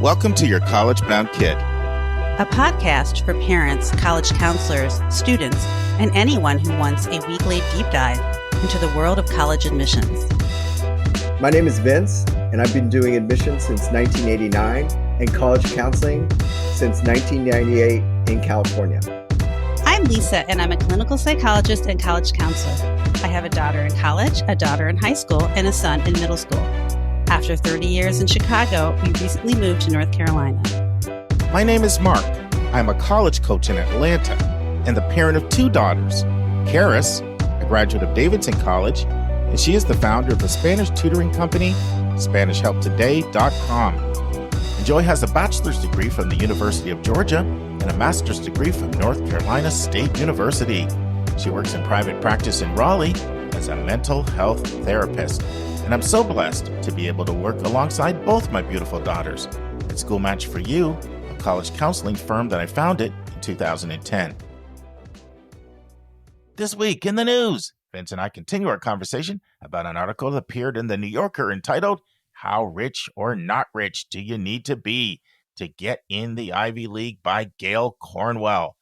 Welcome to Your College Bound Kid, a podcast for parents, college counselors, students, and anyone who wants a weekly deep dive into the world of college admissions. My name is Vince, and I've been doing admissions since 1989 and college counseling since 1998 in California. I'm Lisa, and I'm a clinical psychologist and college counselor. I have a daughter in college, a daughter in high school, and a son in middle school. After 30 years in Chicago, we recently moved to North Carolina. My name is Mark. I'm a college coach in Atlanta and the parent of two daughters. Karis, a graduate of Davidson College, and she is the founder of the Spanish tutoring company, SpanishHelpToday.com. And Joy has a bachelor's degree from the University of Georgia and a master's degree from North Carolina State University. She works in private practice in Raleigh as a mental health therapist. And I'm so blessed to be able to work alongside both my beautiful daughters at School Match for You, a college counseling firm that I founded in 2010. This week in the news, Vince and I continue our conversation about an article that appeared in The New Yorker entitled, How Rich or Not Rich Do You Need to Be to Get in the Ivy League by Gail Cornwell.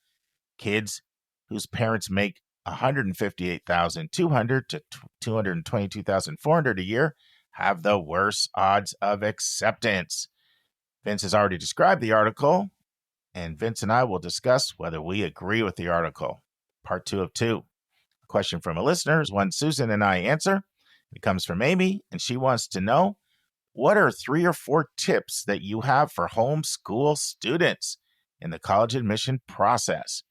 Kids whose parents make $158,200 to $222,400 a year have the worst odds of acceptance. Vince has already described the article, and Vince and I will discuss whether we agree with the article. Part 2 of 2. A question from a listener is one Susan and I answer. It comes from Amy, and she wants to know, what are 3 or 4 tips that you have for homeschool students in the college admission process?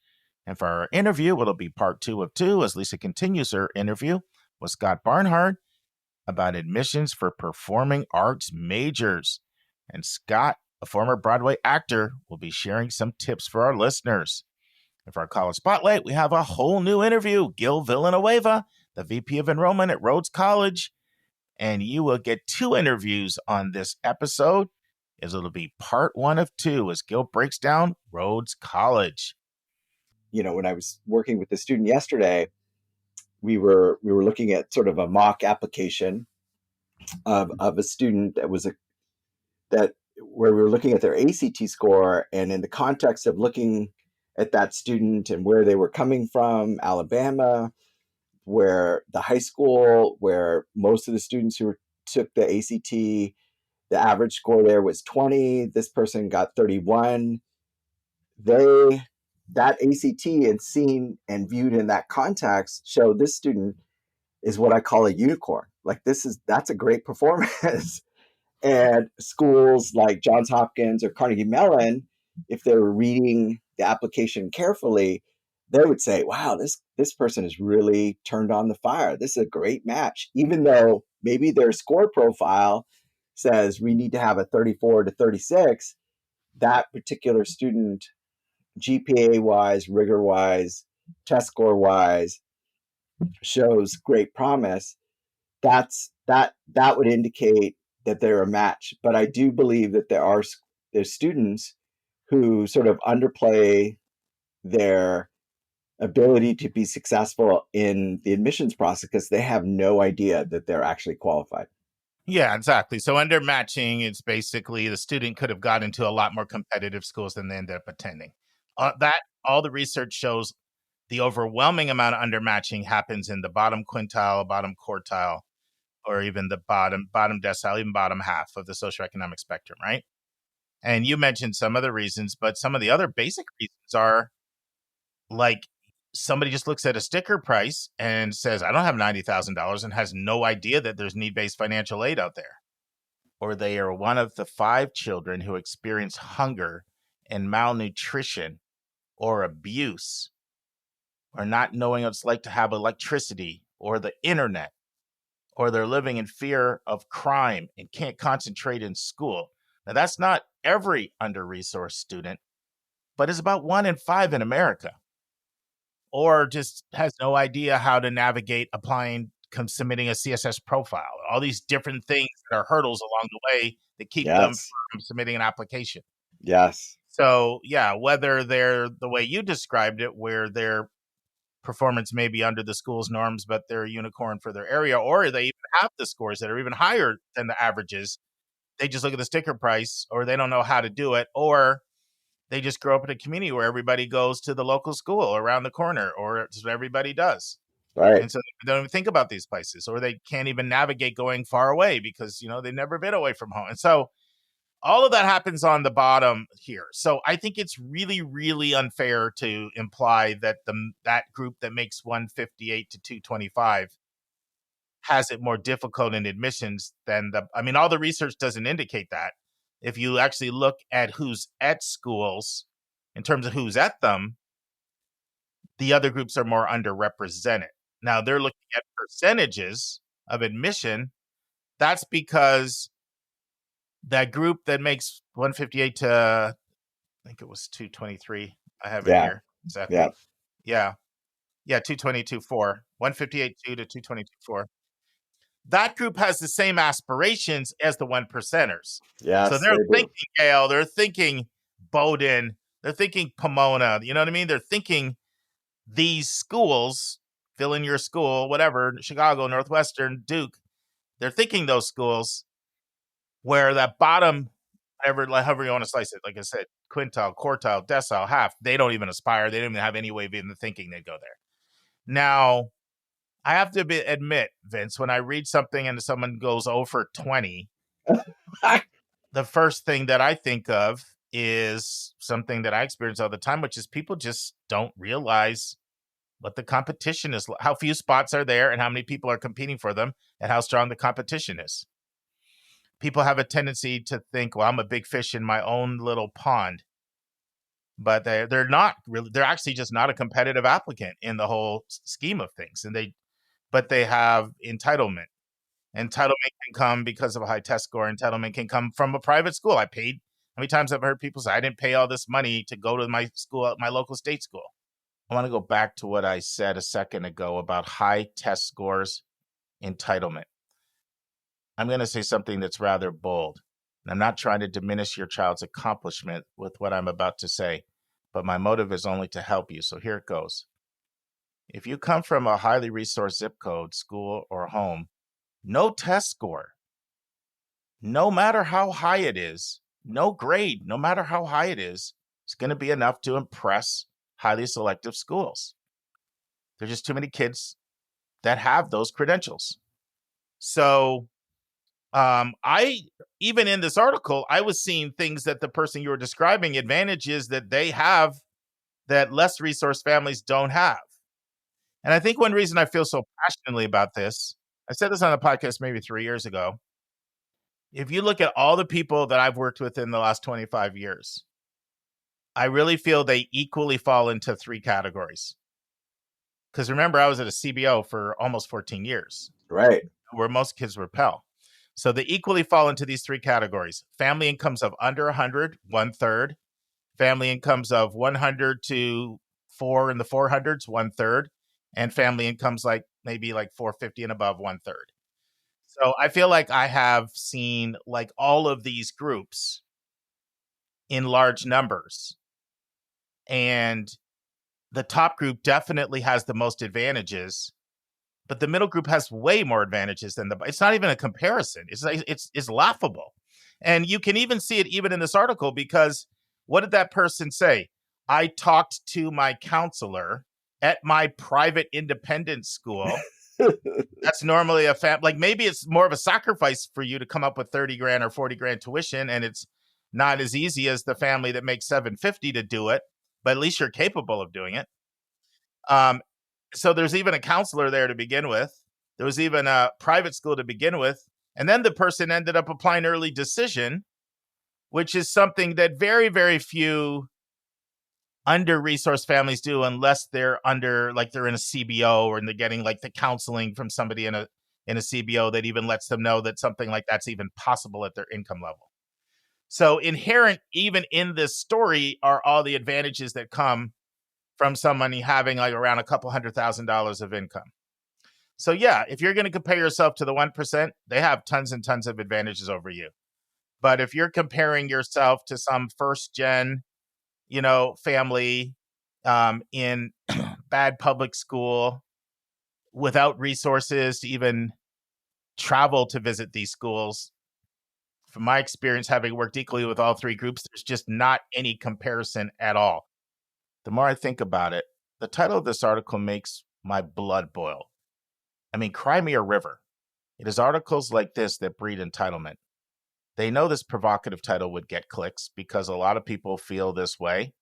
And for our interview, it'll be part 2 of 2 as Lisa continues her interview with Scott Barnhardt about admissions for performing arts majors. And Scott, a former Broadway actor, will be sharing some tips for our listeners. And for our college spotlight, we have a whole new interview. Gil Villaneuva, the VP of Enrollment at Rhodes College. And you will get 2 interviews on this episode, as it'll be part 1 of 2 as Gil breaks down Rhodes College. You know, when I was working with the student yesterday, we were looking at sort of a mock application of a student where we were looking at their ACT score, and in the context of looking at that student and where they were coming from, Alabama, where the high school, where most of the students who took the ACT, the average score there was 20. This person got 31. That ACT and seen and viewed in that context show this student is what I call a unicorn. Like that's a great performance. And schools like Johns Hopkins or Carnegie Mellon, if they were reading the application carefully, they would say, wow, this person is really turned on the fire. This is a great match. Even though maybe their score profile says we need to have a 34 to 36, that particular student, GPA-wise, rigor-wise, test score-wise, shows great promise. That would indicate that they're a match. But I do believe that there's students who sort of underplay their ability to be successful in the admissions process because they have no idea that they're actually qualified. Yeah, exactly. So under matching, it's basically the student could have got into a lot more competitive schools than they ended up attending. All the research shows the overwhelming amount of undermatching happens in the bottom quintile, bottom quartile, or even the bottom decile, even bottom half of the socioeconomic spectrum, right? And you mentioned some of the reasons, but some of the other basic reasons are like somebody just looks at a sticker price and says, I don't have $90,000 and has no idea that there's need-based financial aid out there. Or they are one of the 5 children who experience hunger and malnutrition or abuse, or not knowing what it's like to have electricity or the internet, or they're living in fear of crime and can't concentrate in school. Now, that's not every under-resourced student, but it's about 1 in 5 in America, or just has no idea how to navigate submitting a CSS profile, all these different things that are hurdles along the way that keep them from submitting an application. Yes. So, yeah, whether they're the way you described it, where their performance may be under the school's norms, but they're a unicorn for their area, or they even have the scores that are even higher than the averages, they just look at the sticker price, or they don't know how to do it, or they just grow up in a community where everybody goes to the local school around the corner, or it's what everybody does. Right. And so they don't even think about these places, or they can't even navigate going far away because, they've never been away from home. And so all of that happens on the bottom here. So I think it's really, really unfair to imply that that group that makes 158 to 225 has it more difficult in admissions than all the research doesn't indicate that. If you actually look at who's at schools in terms of who's at them, the other groups are more underrepresented. Now they're looking at percentages of admission. That's because that group that makes 158 to, I think it was 223. I have it here. Exactly. Yeah. 222.4. 158.2 to 222.4. That group has the same aspirations as the one percenters. Yes, so they're thinking Gale, they're thinking Bowdoin, they're thinking Pomona. You know what I mean? They're thinking these schools, fill in your school, whatever, Chicago, Northwestern, Duke. They're thinking those schools where that bottom, however you want to slice it, like I said, quintile, quartile, decile, half, they don't even aspire. They don't even have any way of even thinking they'd go there. Now, I have to admit, Vince, when I read something and someone goes 0 for 20, the first thing that I think of is something that I experience all the time, which is people just don't realize what the competition is, how few spots are there and how many people are competing for them and how strong the competition is. People have a tendency to think, well, I'm a big fish in my own little pond. But they're not really, they're actually just not a competitive applicant in the whole scheme of things. But they have entitlement. Entitlement can come because of a high test score. Entitlement can come from a private school. How many times I've heard people say, I didn't pay all this money to go to my school, my local state school. I want to go back to what I said a second ago about high test scores, entitlement. I'm going to say something that's rather bold. And I'm not trying to diminish your child's accomplishment with what I'm about to say, but my motive is only to help you. So here it goes. If you come from a highly resourced zip code, school, or home, no test score, no matter how high it is, no grade, no matter how high it is going to be enough to impress highly selective schools. There's just too many kids that have those credentials. So even in this article, I was seeing things that the person you were describing, advantages that they have that less resourced families don't have. And I think one reason I feel so passionately about this, I said this on the podcast maybe 3 years ago. If you look at all the people that I've worked with in the last 25 years, I really feel they equally fall into 3 categories. Because remember, I was at a CBO for almost 14 years. Right. Where most kids were Pell. So they equally fall into these 3 categories. Family incomes of under 100, 1/3. Family incomes of 100 to 4 in the 400s, 1/3. And family incomes maybe 450 and above, 1/3. So I feel like I have seen all of these groups in large numbers. And the top group definitely has the most advantages, but the middle group has way more advantages than it's not even a comparison. It's laughable. And you can even see it even in this article, because what did that person say? I talked to my counselor at my private independent school. That's normally maybe it's more of a sacrifice for you to come up with 30 grand or 40 grand tuition. And it's not as easy as the family that makes 750 to do it, but at least you're capable of doing it. So there's even a counselor there to begin with. There was even a private school to begin with. And then the person ended up applying early decision, which is something that very, very few under-resourced families do, unless they're they're in a CBO, or they're getting the counseling from somebody in a CBO that even lets them know that something like that's even possible at their income level. So inherent even in this story are all the advantages that come from somebody having around a couple $100,000 of income. So yeah, if you're going to compare yourself to the 1%, they have tons and tons of advantages over you. But if you're comparing yourself to some first gen, family in bad public school without resources to even travel to visit these schools, from my experience, having worked equally with all three groups, there's just not any comparison at all. The more I think about it, the title of this article makes my blood boil. I mean, cry me a river. It is articles like this that breed entitlement. They know this provocative title would get clicks because a lot of people feel this way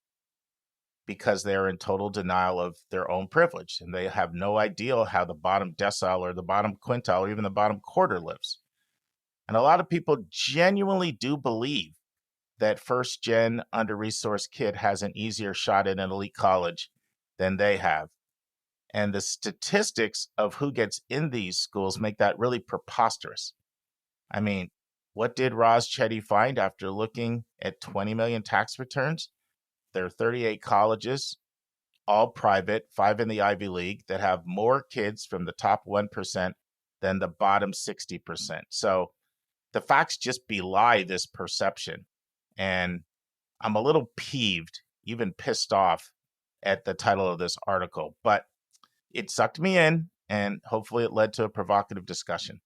because they're in total denial of their own privilege, and they have no idea how the bottom decile or the bottom quintile or even the bottom quarter lives. And a lot of people genuinely do believe that first-gen under-resourced kid has an easier shot at an elite college than they have. And the statistics of who gets in these schools make that really preposterous. I mean, what did Roz Chetty find after looking at 20 million tax returns? There are 38 colleges, all private, 5 in the Ivy League, that have more kids from the top 1% than the bottom 60%. So the facts just belie this perception. And I'm a little peeved, even pissed off at the title of this article, but it sucked me in, and hopefully it led to a provocative discussion.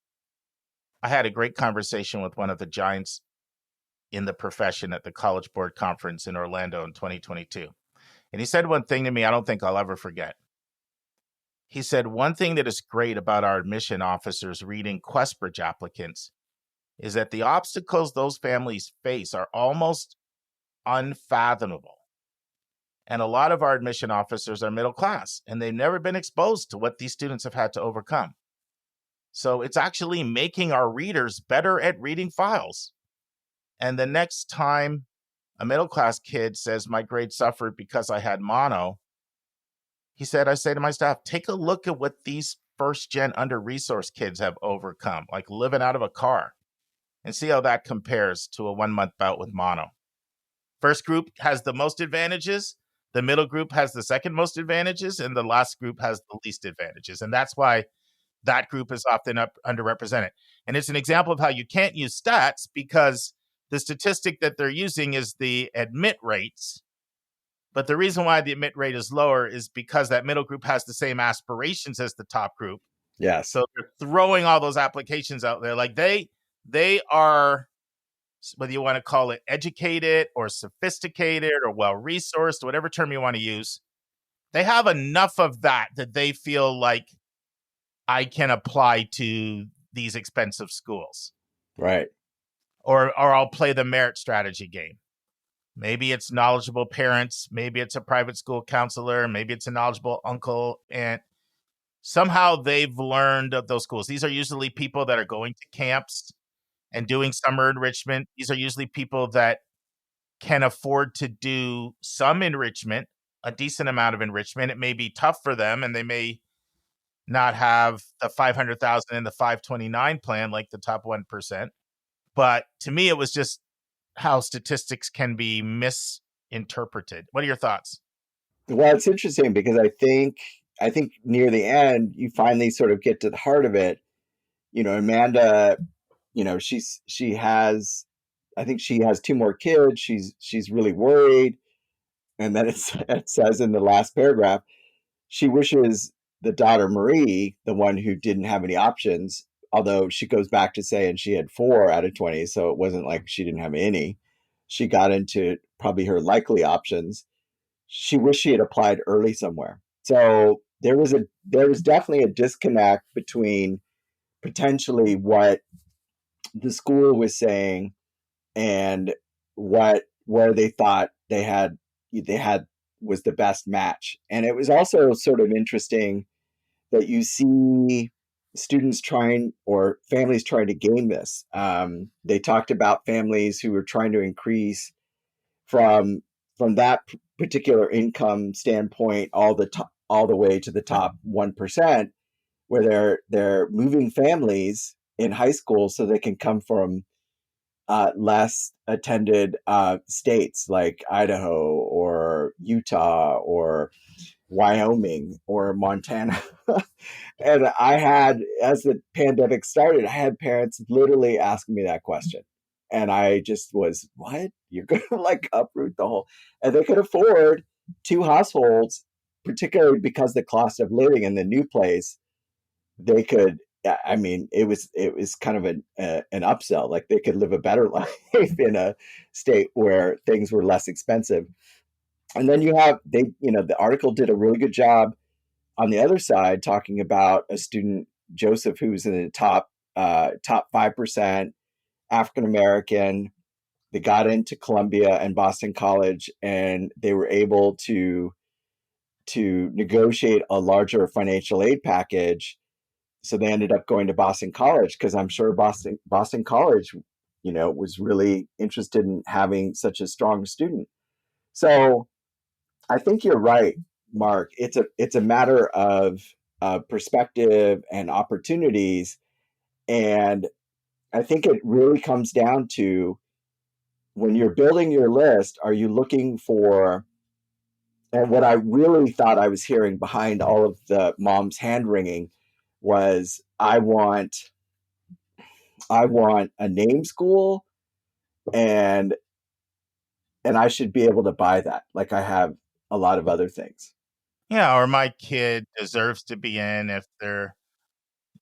I had a great conversation with one of the giants in the profession at the College Board Conference in Orlando in 2022. And he said one thing to me I don't think I'll ever forget. He said, one thing that is great about our admission officers reading QuestBridge applicants is that the obstacles those families face are almost unfathomable. And a lot of our admission officers are middle class, and they've never been exposed to what these students have had to overcome. So it's actually making our readers better at reading files. And the next time a middle class kid says, my grade suffered because I had mono, he said, I say to my staff, take a look at what these first-gen under-resourced kids have overcome, like living out of a car, and see how that compares to a 1-month bout with mono. First group has the most advantages, the middle group has the second most advantages, and the last group has the least advantages. And that's why that group is often underrepresented. And it's an example of how you can't use stats because the statistic that they're using is the admit rates. But the reason why the admit rate is lower is because that middle group has the same aspirations as the top group. Yes. So they're throwing all those applications out there. Like they are, whether you want to call it educated or sophisticated or well-resourced, whatever term you want to use, they have enough of that they feel like I can apply to these expensive schools. Right. Or I'll play the merit strategy game. Maybe it's knowledgeable parents. Maybe it's a private school counselor. Maybe it's a knowledgeable uncle, aunt. Somehow they've learned of those schools. These are usually people that are going to camps and doing summer enrichment. These are usually people that can afford to do some enrichment, a decent amount of enrichment. It may be tough for them, and they may not have the 500,000 in the 529 plan like the top 1%. But to me, it was just how statistics can be misinterpreted. What are your thoughts? Well, it's interesting because I think near the end, you finally sort of get to the heart of it. You know, Amanda, you know, she has 2 more kids. She's really worried. And then it says in the last paragraph, she wishes the daughter Marie, the one who didn't have any options, although she goes back to saying she had 4 out of 20. So it wasn't like she didn't have any. She got into probably her likely options. She wished she had applied early somewhere. So there was definitely a disconnect between potentially what the school was saying and where they thought they had was the best match. And it was also sort of interesting that you see students trying or families trying to game this. They talked about families who were trying to increase from that particular income standpoint all the way to the top 1%, where they're moving families in high school so they can come from less attended states like Idaho or Utah or Wyoming or Montana. And I had, as the pandemic started, I had parents literally asking me that question. And I just was, what? You're going to like uproot the whole, and they could afford 2 households, particularly because the cost of living in the new place, they could I mean, it was kind of an upsell. Like they could live a better life in a state where things were less expensive. And then you have the article did a really good job on the other side talking about a student, Joseph, who's in the top 5%, African American. They got into Columbia and Boston College, and they were able to negotiate a larger financial aid package. So they ended up going to Boston College, because I'm sure Boston College, was really interested in having such a strong student. So I think you're right, Mark. It's a matter of perspective and opportunities, and I think it really comes down to, when you're building your list, are you looking for, and what I really thought I was hearing behind all of the mom's hand wringing was, I want a name school, and I should be able to buy that, like I have a lot of other things. Yeah, or my kid deserves to be in if they're,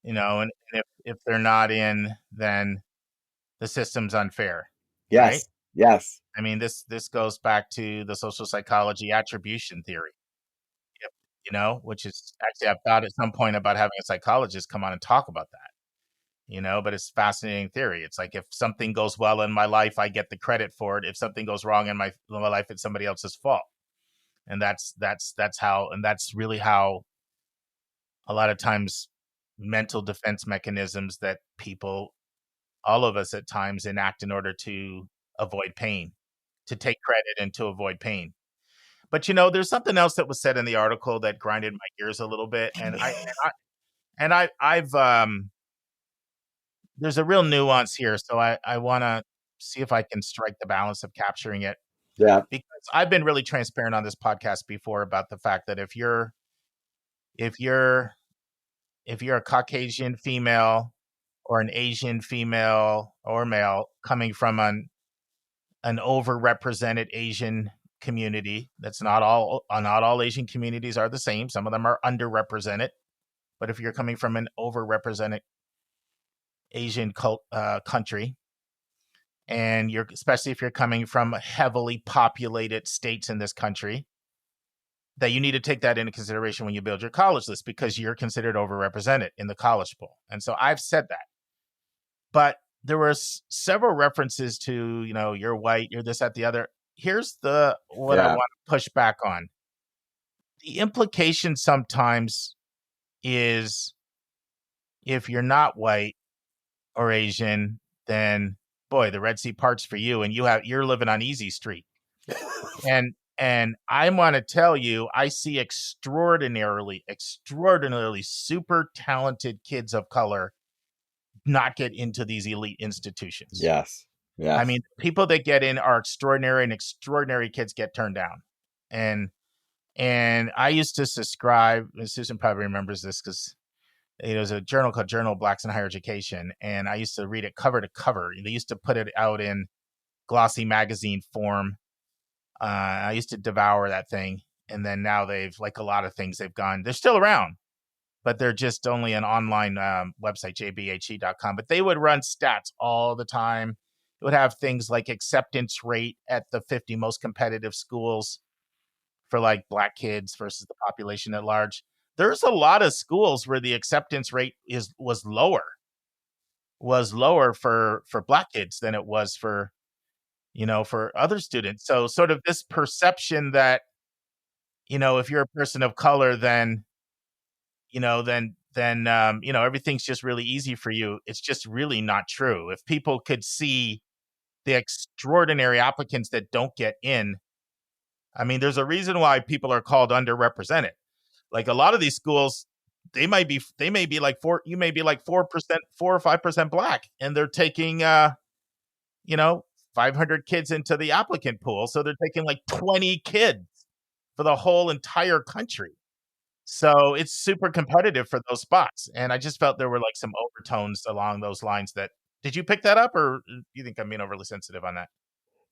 and if they're not in, then the system's unfair, right? Yes, yes, I mean, this goes back to the social psychology attribution theory, yep, which is actually, I've thought at some point about having a psychologist come on and talk about that, but it's a fascinating theory. It's like, if something goes well in my life, I get the credit for it. If something goes wrong in my life, it's somebody else's fault. And that's how, and that's really how a lot of times mental defense mechanisms that people, all of us at times, enact in order to avoid pain, to take credit and to avoid pain. But there's something else that was said in the article that grinded my gears a little bit, I've there's a real nuance here, so I want to see if I can strike the balance of capturing it. yeah, Because I've been really transparent on this podcast before about the fact that if you're a Caucasian female or an Asian female or male coming from an overrepresented Asian community, that's not all Asian communities are the same. Some of them are underrepresented. But if you're coming from an overrepresented Asian country, and especially if you're coming from heavily populated states in this country, that you need to take that into consideration when you build your college list, because you're considered overrepresented in the college pool. And so I've said that. But there were several references to, you're white, you're this, that, the other. Here's what I want to push back on. The implication sometimes is, if you're not white or Asian, then boy, the Red Sea parts for you, and you're living on easy street. And I want to tell you, I see extraordinarily super talented kids of color not get into these elite institutions. Yes. Yes. I mean, people that get in are extraordinary, and extraordinary kids get turned down. And I used to subscribe, and Susan probably remembers this, because it was a journal called Journal of Blacks in Higher Education, and I used to read it cover to cover. They used to put it out in glossy magazine form. I used to devour that thing. And then now they've, like a lot of things, they're still around, but they're just only an online website, jbhe.com. But they would run stats all the time. It would have things like acceptance rate at the 50 most competitive schools for like Black kids versus the population at large. There's a lot of schools where the acceptance rate was lower for Black kids than it was for other students. So sort of this perception that, if you're a person of color, then everything's just really easy for you. It's just really not true. If people could see the extraordinary applicants that don't get in, I mean, there's a reason why people are called underrepresented. Like a lot of these schools, they may be like 4% or 5% Black, and they're taking 500 kids into the applicant pool. So they're taking like 20 kids for the whole entire country. So it's super competitive for those spots. And I just felt there were like some overtones along those lines. Did you pick that up, or do you think I'm being overly sensitive on that?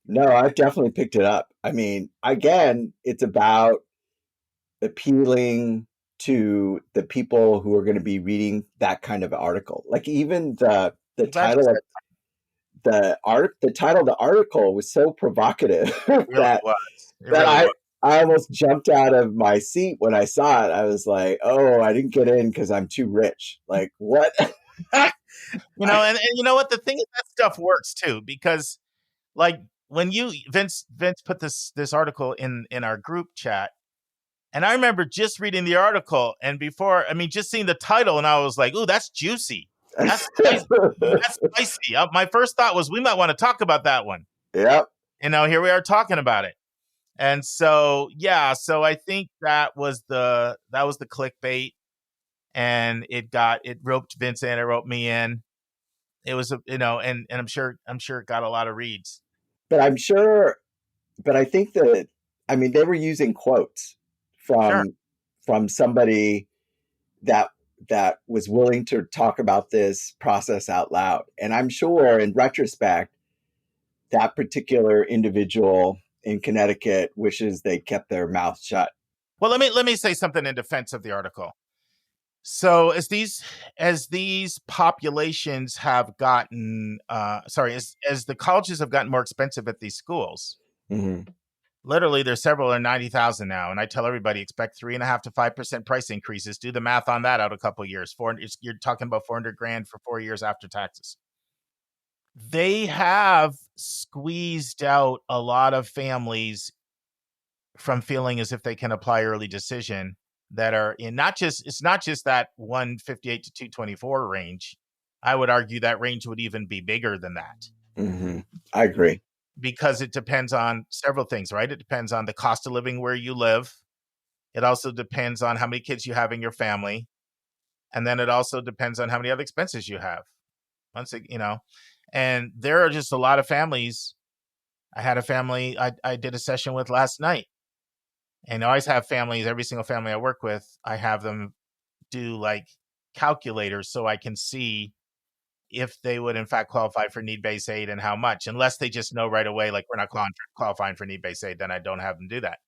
No, I've definitely picked it up. I mean, again, it's about appealing to the people who are going to be reading that kind of article. Like even the I'm glad you title said of the title of the article was so provocative it really that was. It that really was. I almost jumped out of my seat when I saw it. I was like, "Oh, I didn't get in because I'm too rich." Like what? And you know what? The thing is that stuff works too, because like when Vince put this article in our group chat, and I remember just reading the article, and just seeing the title, and I was like, "Ooh, that's juicy. That's spicy. That's spicy." My first thought was, we might want to talk about that one. Yep. Here we are talking about it. And so, yeah, so I think that was the clickbait, and it roped Vince in, it roped me in. It was, and I'm sure it got a lot of reads. But I think that, they were using quotes Sure. from somebody that was willing to talk about this process out loud. And I'm sure in retrospect, that particular individual in Connecticut wishes they kept their mouth shut. Well, let me say something in defense of the article. So as these populations have gotten, as the colleges have gotten more expensive at these schools, Mm-hmm. literally there's several in 90,000 now. And I tell everybody, expect 3.5 to 5% price increases. Do the math on that out a couple of years. You're talking about $400,000 for 4 years after taxes. They have squeezed out a lot of families from feeling as if they can apply early decision, that are in it's not just that 158 to 224 range. I would argue that range would even be bigger than that. Mm-hmm. I agree. Because it depends on several things, right? It depends on the cost of living where you live. It also depends on how many kids you have in your family. And then it also depends on how many other expenses you have. And there are just a lot of families. I had a family I did a session with last night. And I always have families, every single family I work with, I have them do like calculators so I can see if they would in fact qualify for need-based aid and how much, unless they just know right away, like, we're not qualifying for need-based aid, then I don't have them do that.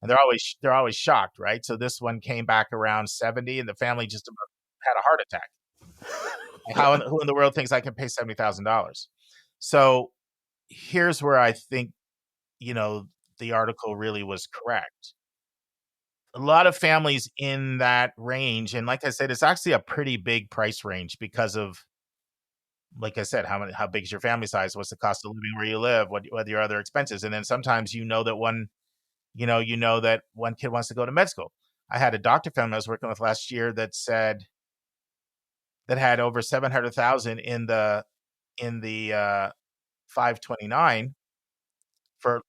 And they're always shocked, right? So this one came back around 70, and the family just about had a heart attack. Who in the world thinks I can pay $70,000? So here's where I think, the article really was correct. A lot of families in that range, and like I said, it's actually a pretty big price range because of, like I said, how big is your family size? What's the cost of living where you live? What are your other expenses? And then sometimes that one kid wants to go to med school. I had a doctor family I was working with last year that had over 700,000 in the 529 for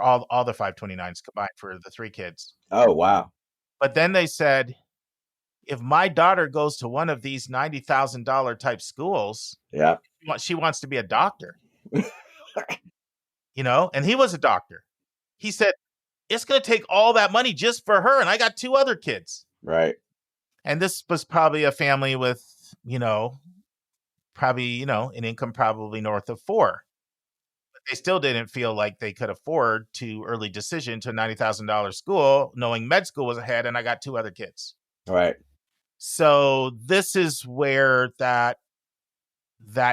all the 529s combined for the 3 kids. Oh, wow. But then they said, if my daughter goes to one of these $90,000 type schools, yeah, she wants to be a doctor. And he was a doctor. He said, it's going to take all that money just for her, and I got 2 other kids. Right. And this was probably a family with, probably, an income probably north of 4. But they still didn't feel like they could afford to early decision to a $90,000 school, knowing med school was ahead, and I got 2 other kids. Right. So this is where that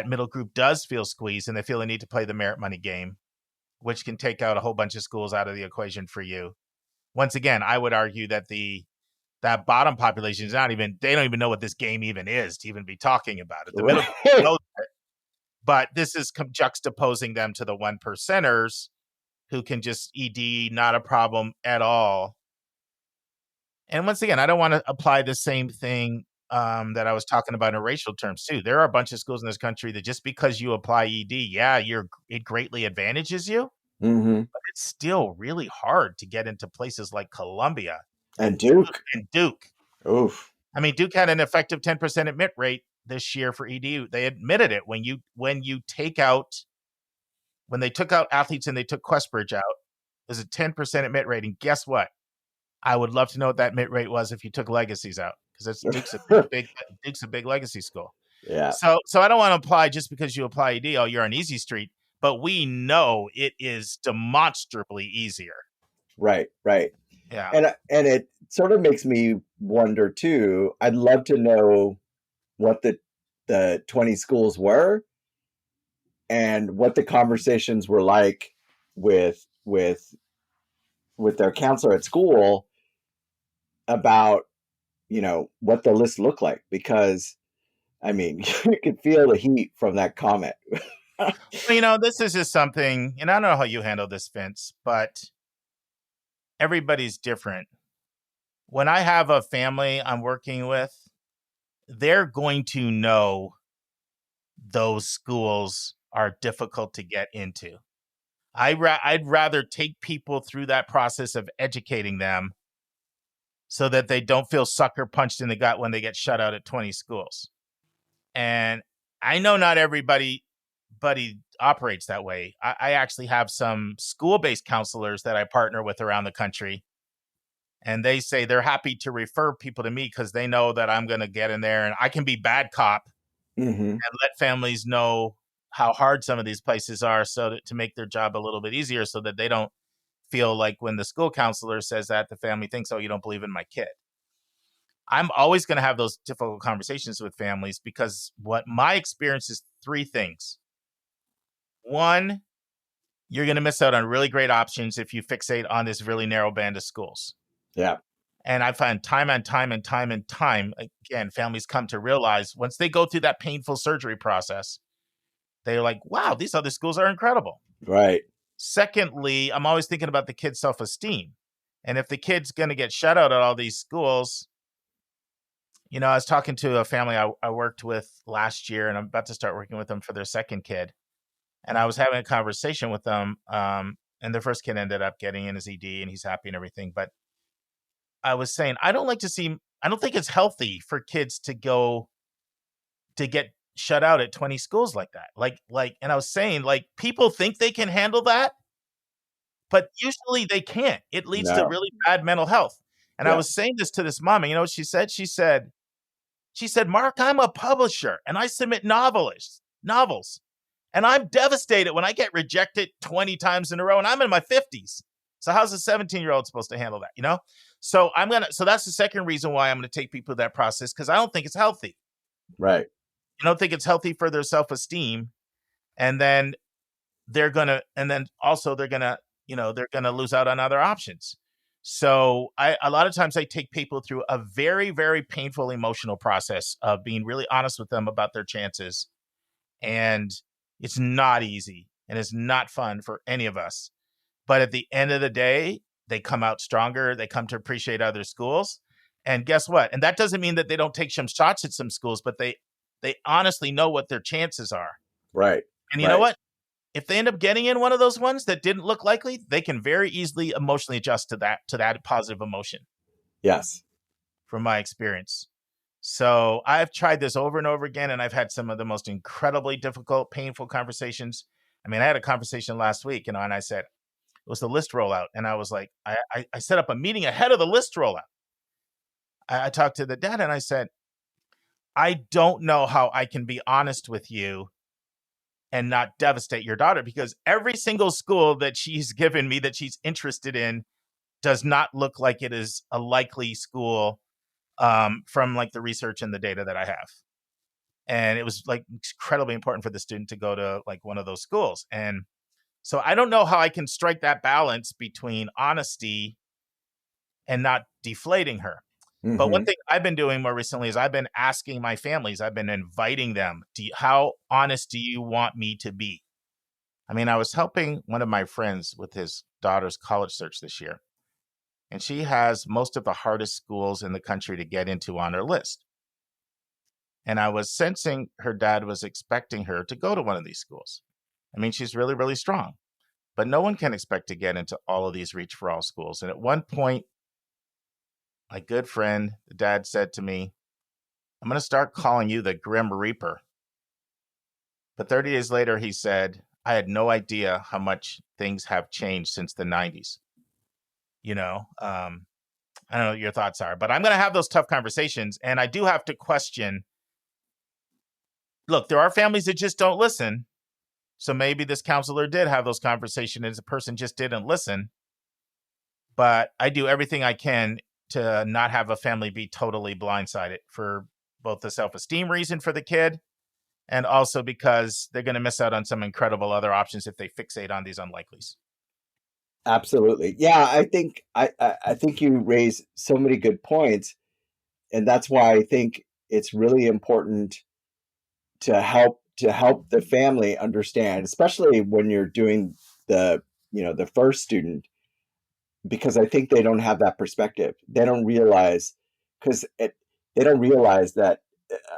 middle group does feel squeezed, and they feel they need to play the merit money game, which can take out a whole bunch of schools out of the equation for you. Once again, I would argue that that bottom population is they don't even know what this game even is to even be talking about it. The middle group knows it, but this is juxtaposing them to the 1%ers who can just ED, not a problem at all. And once again, I don't want to apply the same thing that I was talking about in racial terms too. There are a bunch of schools in this country that just because you apply ED, it greatly advantages you. Mm-hmm. But it's still really hard to get into places like Columbia and Duke. Oof. Duke had an effective 10% admit rate this year for EDU. They admitted it when they took out athletes and they took Questbridge out. There's a 10% admit rate, and guess what? I would love to know what that admit rate was if you took legacies out, because Duke's a big legacy school. Yeah. So I don't want to apply just because you apply ED. Oh, you're on easy street, but we know it is demonstrably easier. Right. Yeah. And it sort of makes me wonder too. I'd love to know what the 20 schools were and what the conversations were like with their counselor at school about, what the list looked like, because I mean, you could feel the heat from that comment. Well, this is just something, and I don't know how you handle this, Vince, but everybody's different. When I have a family I'm working with, they're going to know those schools are difficult to get into. I'd rather take people through that process of educating them so that they don't feel sucker punched in the gut when they get shut out at 20 schools. And I know not everybody operates that way. I actually have some school-based counselors that I partner with around the country, and they say they're happy to refer people to me because they know that I'm going to get in there and I can be bad cop and let families know how hard some of these places are, so that to make their job a little bit easier, so that they don't feel like when the school counselor says that, the family thinks, oh, you don't believe in my kid. I'm always going to have those difficult conversations with families, because what my experience is three things. One, you're going to miss out on really great options if you fixate on this really narrow band of schools. Yeah. And I find time and time, again, families come to realize once they go through that painful surgery process, they're like, wow, these other schools are incredible. Right. Secondly, I'm always thinking about the kid's self-esteem. And if the kid's going to get shut out at all these schools, I was talking to a family I worked with last year, and I'm about to start working with them for their second kid. And I was having a conversation with them, and their first kid ended up getting in his ED, and he's happy and everything. But I was saying, I don't think it's healthy for kids to get shut out at 20 schools like that. And I was saying, people think they can handle that, but usually they can't. It leads to really bad mental health. And I was saying this to this mom, and you know what she said? She said, Mark, I'm a publisher and I submit novels. And I'm devastated when I get rejected 20 times in a row, and I'm in my 50s. So how's a 17-year-old supposed to handle that, So that's the second reason why I'm going to take people through that process, because I don't think it's healthy. Right. I don't think it's healthy for their self-esteem. And then they're going to lose out on other options. So a lot of times I take people through a very, very painful emotional process of being really honest with them about their chances. And it's not easy, and it's not fun for any of us. But at the end of the day, they come out stronger. They come to appreciate other schools. And guess what? And that doesn't mean that they don't take some shots at some schools, but they honestly know what their chances are. Right. And you know what? If they end up getting in one of those ones that didn't look likely, they can very easily emotionally adjust to that positive emotion. Yes. From my experience. So I've tried this over and over again, and I've had some of the most incredibly difficult, painful conversations. I mean, I had a conversation last week, and I said, it was the list rollout. And I was like, I set up a meeting ahead of the list rollout. I talked to the dad, and I said, I don't know how I can be honest with you and not devastate your daughter, because every single school that she's given me that she's interested in does not look like it is a likely school from the research and the data that I have. And it was incredibly important for the student to go to one of those schools. And so I don't know how I can strike that balance between honesty and not deflating her. But one thing I've been doing more recently is I've been asking my families, I've been inviting them, how honest do you want me to be? I mean, I was helping one of my friends with his daughter's college search this year, and she has most of the hardest schools in the country to get into on her list. And I was sensing her dad was expecting her to go to one of these schools. I mean, she's really, really strong, but no one can expect to get into all of these Reach for All schools. And at one point, my good friend, the dad, said to me, I'm going to start calling you the Grim Reaper. But 30 days later, he said, I had no idea how much things have changed since the 90s. I don't know what your thoughts are, but I'm going to have those tough conversations. And I do have to question, look, there are families that just don't listen. So maybe this counselor did have those conversations and the person just didn't listen. but I do everything I can to not have a family be totally blindsided for both the self-esteem reason for the kid and also because they're going to miss out on some incredible other options if they fixate on these unlikelies. Absolutely. Yeah, I think you raise so many good points, and that's why I think it's really important to help the family understand, especially when you're doing the first student, because I think they don't have that perspective. They don't realize that.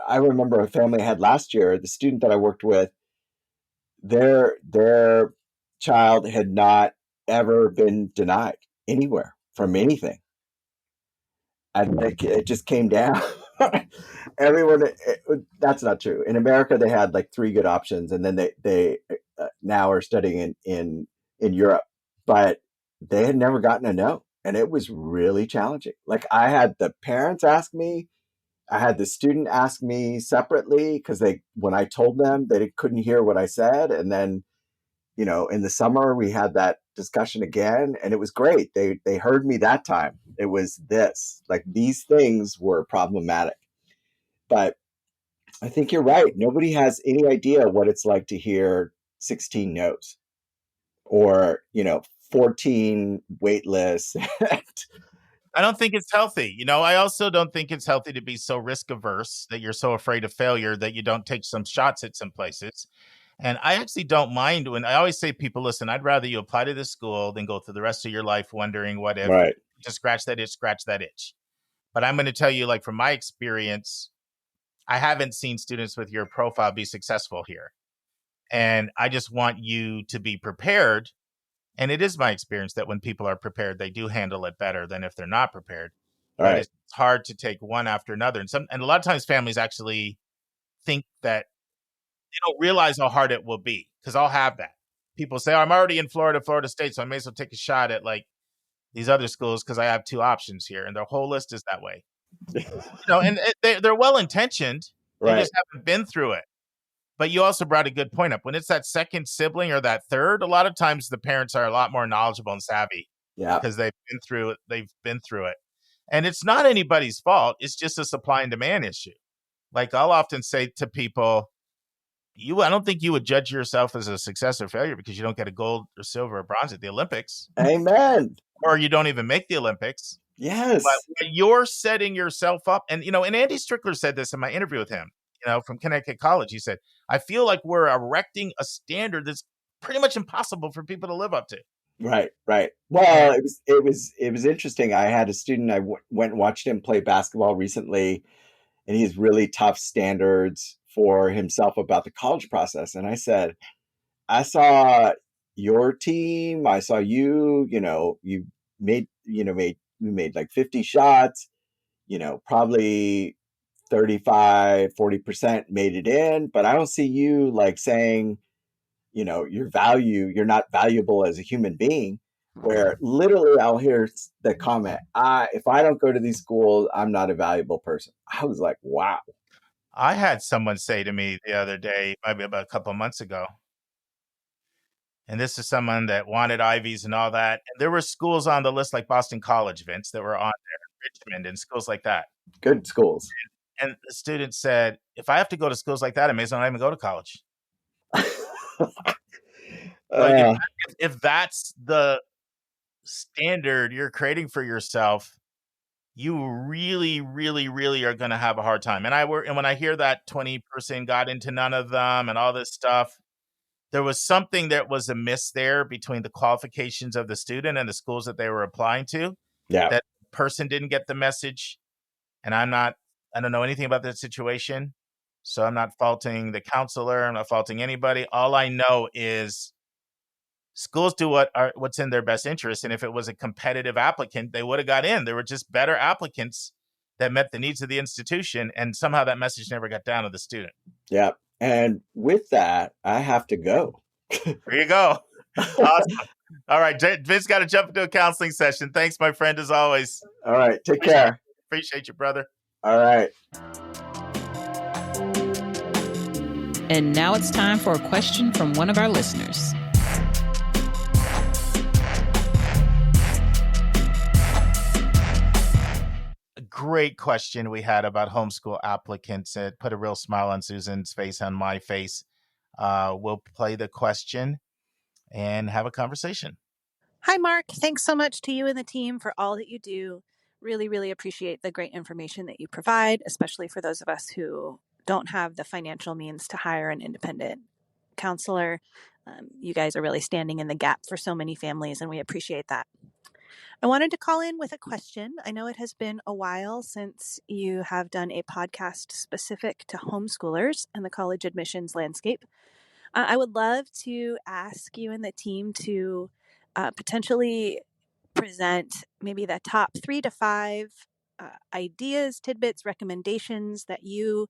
I remember a family I had last year, the student that I worked with, their child had not ever been denied anywhere from anything. And it just came down. Everyone, that's not true. In America, they had like 3 good options, and then they now are studying in Europe. But they had never gotten a no, and it was really challenging. Like I had the parents ask me, I had the student ask me separately because when I told them, they couldn't hear what I said, and then in the summer we had that discussion again, and it was great. They heard me that time. It was these things were problematic. But I think you're right. Nobody has any idea what it's like to hear 16 no's or 14 wait lists. I don't think it's healthy. I also don't think it's healthy to be so risk averse that you're so afraid of failure that you don't take some shots at some places. And I actually don't mind when I always say to people, listen, I'd rather you apply to this school than go through the rest of your life wondering what if. Right. Just scratch that itch. But I'm going to tell you, like from my experience, I haven't seen students with your profile be successful here. And I just want you to be prepared. And it is my experience that when people are prepared, they do handle it better than if they're not prepared. Right. But it's hard to take one after another. And a lot of times families actually think that they don't realize how hard it will be, because I'll have that. People say, I'm already in Florida State, so I may as well take a shot at like these other schools because I have 2 options here. And their whole list is that way. And they're well-intentioned. They just haven't been through it. But you also brought a good point up. When it's that second sibling or that third, a lot of times the parents are a lot more knowledgeable and savvy. Yeah. Because they've been through it. And it's not anybody's fault. It's just a supply and demand issue. Like I'll often say to people, I don't think you would judge yourself as a success or failure because you don't get a gold or silver or bronze at the Olympics. Amen. Or you don't even make the Olympics. Yes. But you're setting yourself up. And, and Andy Strickler said this in my interview with him, from Connecticut College. He said, I feel like we're erecting a standard that's pretty much impossible for people to live up to. Right. Well, it was interesting. I had a student, I went and watched him play basketball recently, and he has really tough standards for himself about the college process. And I said, I saw your team. I saw you, you made like 50 shots, probably 35-40% made it in, but I don't see you like saying, you're not valuable as a human being, where literally I'll hear the comment, if I don't go to these schools, I'm not a valuable person. I was like, wow. I had someone say to me the other day, maybe about a couple of months ago, and this is someone that wanted Ivies and all that. And there were schools on the list like Boston College, Vince, that were on there, Richmond and schools like that. Good schools. And the student said, if I have to go to schools like that, I may as well not even go to college. If that's the standard you're creating for yourself, you really, really, really are going to have a hard time. And when I hear that 20% got into none of them and all this stuff, there was something that was amiss there between the qualifications of the student and the schools that they were applying to. Yeah. That person didn't get the message. And I don't know anything about that situation. So I'm not faulting the counselor. I'm not faulting anybody. All I know is schools do what's in their best interest. And if it was a competitive applicant, they would have got in. There were just better applicants that met the needs of the institution. And somehow that message never got down to the student. Yeah. And with that, I have to go. There you go. Awesome. All right. Vince got to jump into a counseling session. Thanks, my friend, as always. All right. Take care. Appreciate you, brother. All right. And now it's time for a question from one of our listeners. great question we had about homeschool applicants. It put a real smile on Susan's face, on my face. We'll play the question and have a conversation. Hi, Mark. Thanks so much to you and the team for all that you do. Really, really appreciate the great information that you provide, especially for those of us who don't have the financial means to hire an independent counselor. You guys are really standing in the gap for so many families, and we appreciate that. I wanted to call in with a question. I know it has been a while since you have done a podcast specific to homeschoolers and the college admissions landscape. I would love to ask you and the team to potentially present maybe the top 3 to 5 ideas, tidbits, recommendations that you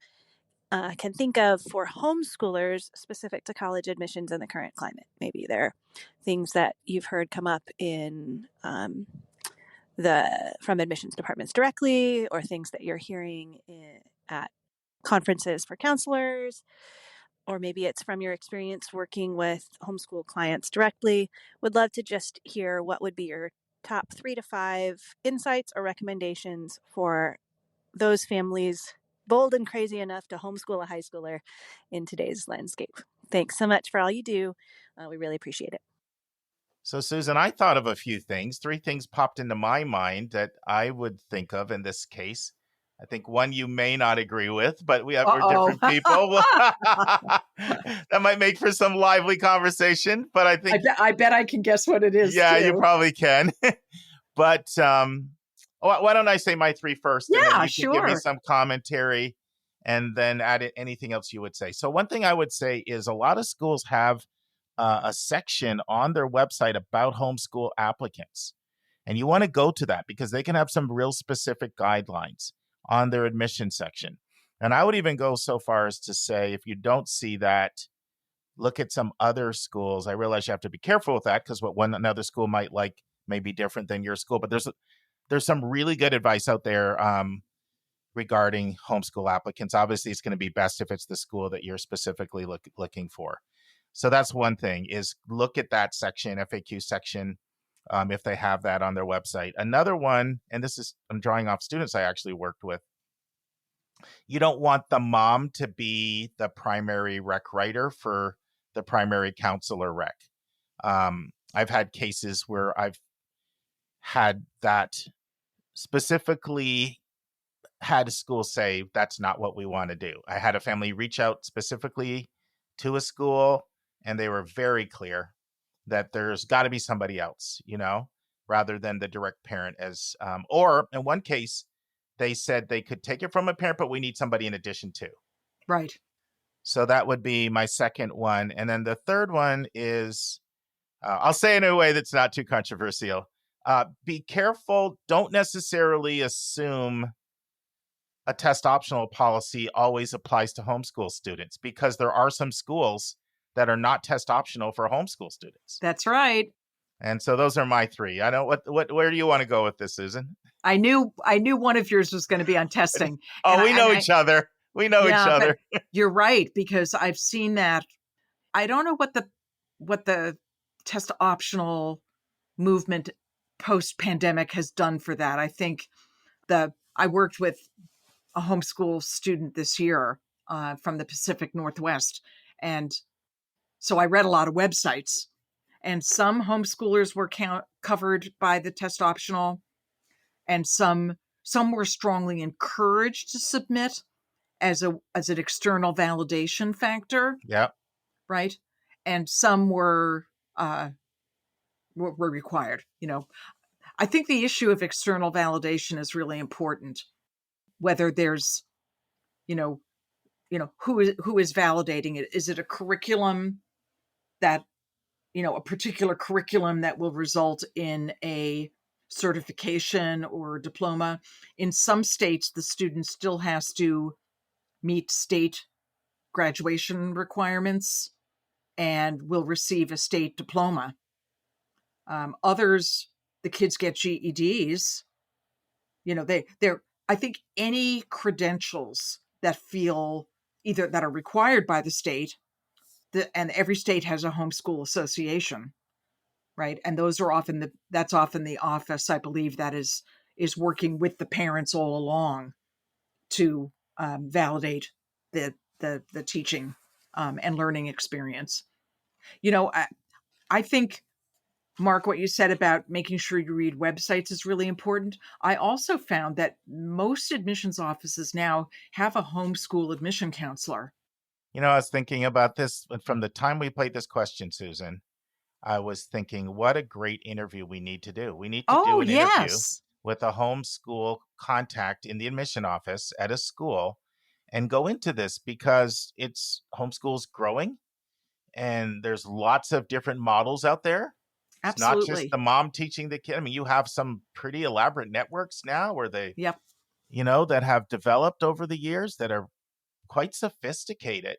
can think of for homeschoolers specific to college admissions in the current climate. Maybe they're things that you've heard come up in from admissions departments directly, or things that you're hearing at conferences for counselors, or maybe it's from your experience working with homeschool clients directly. Would love to just hear what would be your top 3 to 5 insights or recommendations for those families bold and crazy enough to homeschool a high schooler in today's landscape. Thanks so much for all you do. We really appreciate it. So, Susan, I thought of a few things. 3 things popped into my mind that I would think of in this case. I think one you may not agree with, but we're different people. That might make for some lively conversation, but I think... I bet I can guess what it is, Yeah, too. You probably can. But why don't I say my 3 first? Yeah, and then you sure. can give me some commentary and then add anything else you would say. So one thing I would say is a lot of schools have a section on their website about homeschool applicants. And you want to go to that because they can have some real specific guidelines on their admission section. And I would even go so far as to say, if you don't see that, look at some other schools. I realize you have to be careful with that because what another school might like may be different than your school. But there's some really good advice out there regarding homeschool applicants. Obviously, it's going to be best if it's the school that you're specifically looking for. So that's one thing, is look at that section, FAQ section, if they have that on their website. Another one, and I'm drawing off students I actually worked with. You don't want the mom to be the primary rec writer for the primary counselor rec. I've had cases where I've had that specifically had a school say, that's not what we want to do. I had a family reach out specifically to a school, and they were very clear that there's got to be somebody else, rather than the direct parent or in one case, they said they could take it from a parent, but we need somebody in addition to. Right. So that would be my second one. And then the third one is, I'll say it in a way that's not too controversial. Be careful. Don't necessarily assume a test optional policy always applies to homeschool students, because there are some schools that are not test optional for homeschool students. That's right. And so those are my 3. I don't where do you want to go with this, Susan? I knew one of yours was going to be on testing. We know each other. We know each other. You're right, because I've seen that. I don't know what the test optional movement post-pandemic has done for that. I think I worked with a homeschool student this year from the Pacific Northwest. And so I read a lot of websites, and some homeschoolers were covered by the test optional, and some were strongly encouraged to submit as an external validation factor. Yeah. Right. And some were required. I think the issue of external validation is really important. Whether there's, who is validating it? Is it a curriculum that, a particular curriculum that will result in a certification or diploma? In some states, the student still has to meet state graduation requirements and will receive a state diploma. Others, the kids get GEDs. I think any credentials that that are required by the state, and every state has a homeschool association, right? And those are that's often the office, I believe, that is is working with the parents all along to validate the teaching and learning experience. I think, Mark, what you said about making sure you read websites is really important. I also found that most admissions offices now have a homeschool admission counselor. I was thinking about this from the time we played this question, Susan. I was thinking, what a great interview we need to do. We need to do an interview with a homeschool contact in the admission office at a school and go into this, because homeschool's growing and there's lots of different models out there. It's not just the mom teaching the kid. I mean, you have some pretty elaborate networks now where they, that have developed over the years that are quite sophisticated.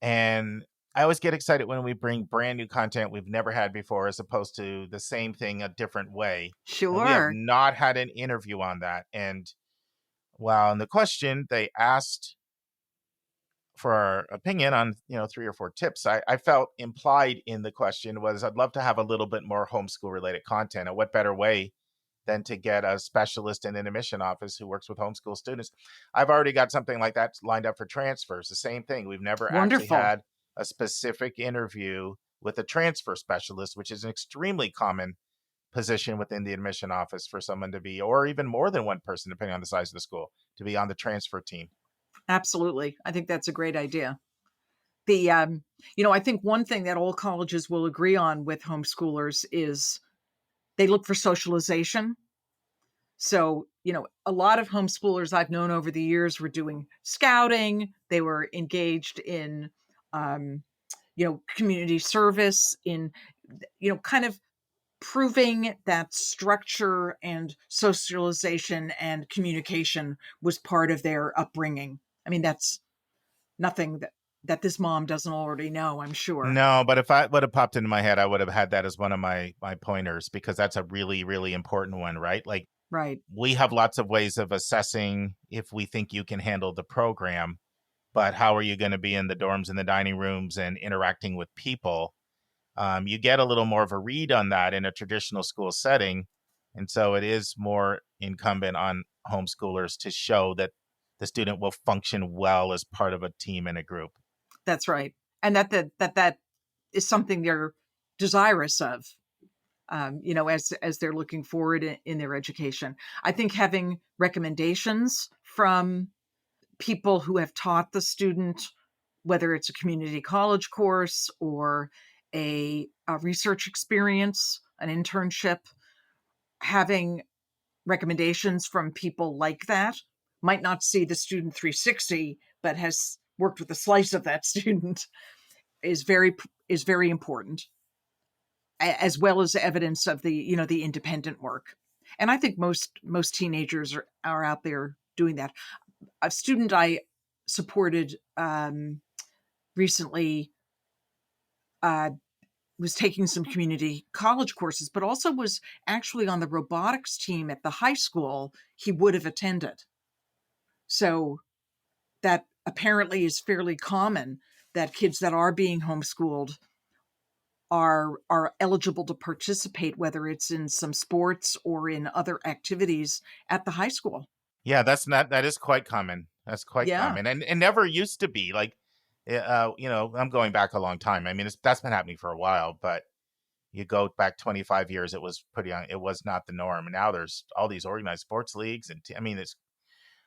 And I always get excited when we bring brand new content we've never had before, as opposed to the same thing a different way. Sure. And we have not had an interview on that. And while in the question they asked for our opinion on, 3 or 4 tips, I felt implied in the question was, I'd love to have a little bit more homeschool related content. And what better way than to get a specialist in an admission office who works with homeschool students. I've already got something like that lined up for transfers. The same thing. We've never actually had a specific interview with a transfer specialist, which is an extremely common position within the admission office for someone to be, or even more than one person, depending on the size of the school, to be on the transfer team. Absolutely. I think that's a great idea. I think one thing that all colleges will agree on with homeschoolers is they look for socialization. So, a lot of homeschoolers I've known over the years were doing scouting. They were engaged in, community service, in, kind of proving that structure and socialization and communication was part of their upbringing. I mean, that's nothing that this mom doesn't already know, I'm sure. No, but if I would have popped into my head, I would have had that as one of my pointers, because that's a really, really important one, right? Like, we have lots of ways of assessing if we think you can handle the program, but how are you going to be in the dorms and the dining rooms and interacting with people? You get a little more of a read on that in a traditional school setting. And so it is more incumbent on homeschoolers to show that the student will function well as part of a team and a group. That's right. And that is something they're desirous of, as they're looking forward in their education. I think having recommendations from people who have taught the student, whether it's a community college course or a research experience, an internship, having recommendations from people like that, might not see the student 360, but has worked with a slice of that student, is very important, as well as evidence of the the independent work. And I think most teenagers are out there doing that. A student I supported recently was taking some community college courses, but also was actually on the robotics team at the high school he would have attended. So that apparently is fairly common, that kids that are being homeschooled are eligible to participate, whether it's in some sports or in other activities at the high school. Yeah, that is quite common. That's quite common, and never used to be. Like, I'm going back a long time. I mean, that's been happening for a while, but you go back 25 years, it was not the norm. And now there's all these organized sports leagues, and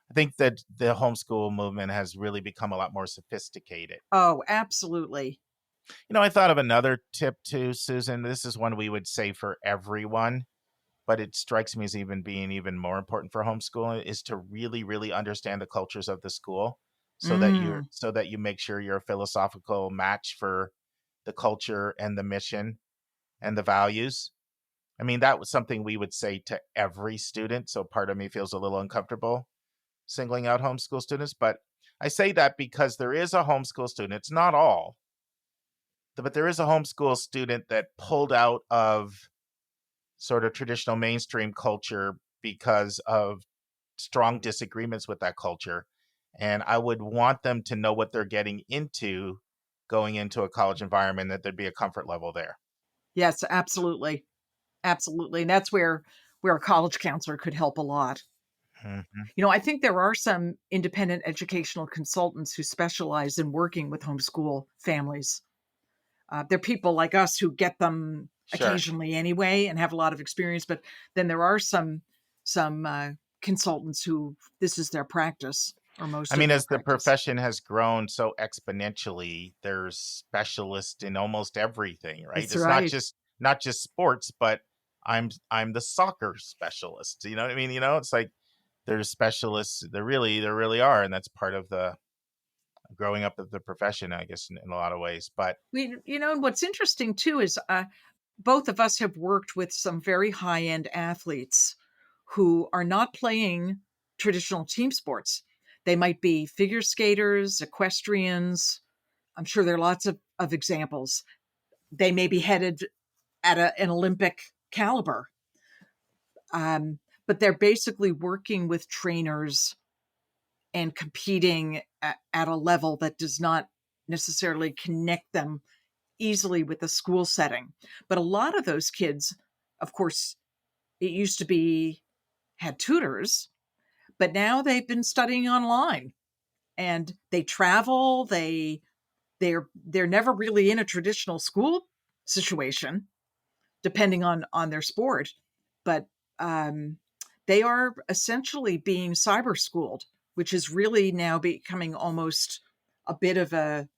I think that the homeschool movement has really become a lot more sophisticated. Oh, absolutely. I thought of another tip too, Susan. This is one we would say for everyone, but it strikes me as being even more important for homeschooling, is to really, really understand the cultures of the school, so that you make sure you're a philosophical match for the culture and the mission and the values. I mean, that was something we would say to every student. So part of me feels a little uncomfortable singling out homeschool students, but I say that because there is a homeschool student. It's not all, but there is a homeschool student that pulled out of sort of traditional mainstream culture because of strong disagreements with that culture. And I would want them to know what they're getting into going into a college environment, that there'd be a comfort level there. Yes, absolutely. Absolutely. And that's where where a college counselor could help a lot. Mhm. I think there are some independent educational consultants who specialize in working with homeschool families. They're people like us who get them Sure. occasionally anyway and have a lot of experience. But then there are some consultants who this is their practice, or most I of mean, their as the practice. profession has grown so exponentially, there's specialists in almost everything, right? That's It's right. not just sports, but I'm the soccer specialist. You know what I mean? It's like there's specialists. There really are, and that's part of the growing up of the profession, I guess, in a lot of ways. But And what's interesting too is both of us have worked with some very high-end athletes who are not playing traditional team sports. They might be figure skaters, equestrians. I'm sure there are lots of examples. They may be headed at an Olympic caliber, but they're basically working with trainers and competing at a level that does not necessarily connect them easily with the school setting. But a lot of those kids, of course, it used to be had tutors, but now they've been studying online and they travel. They're never really in a traditional school situation, depending on their sport, but they are essentially being cyber schooled, which is really now becoming almost a bit of a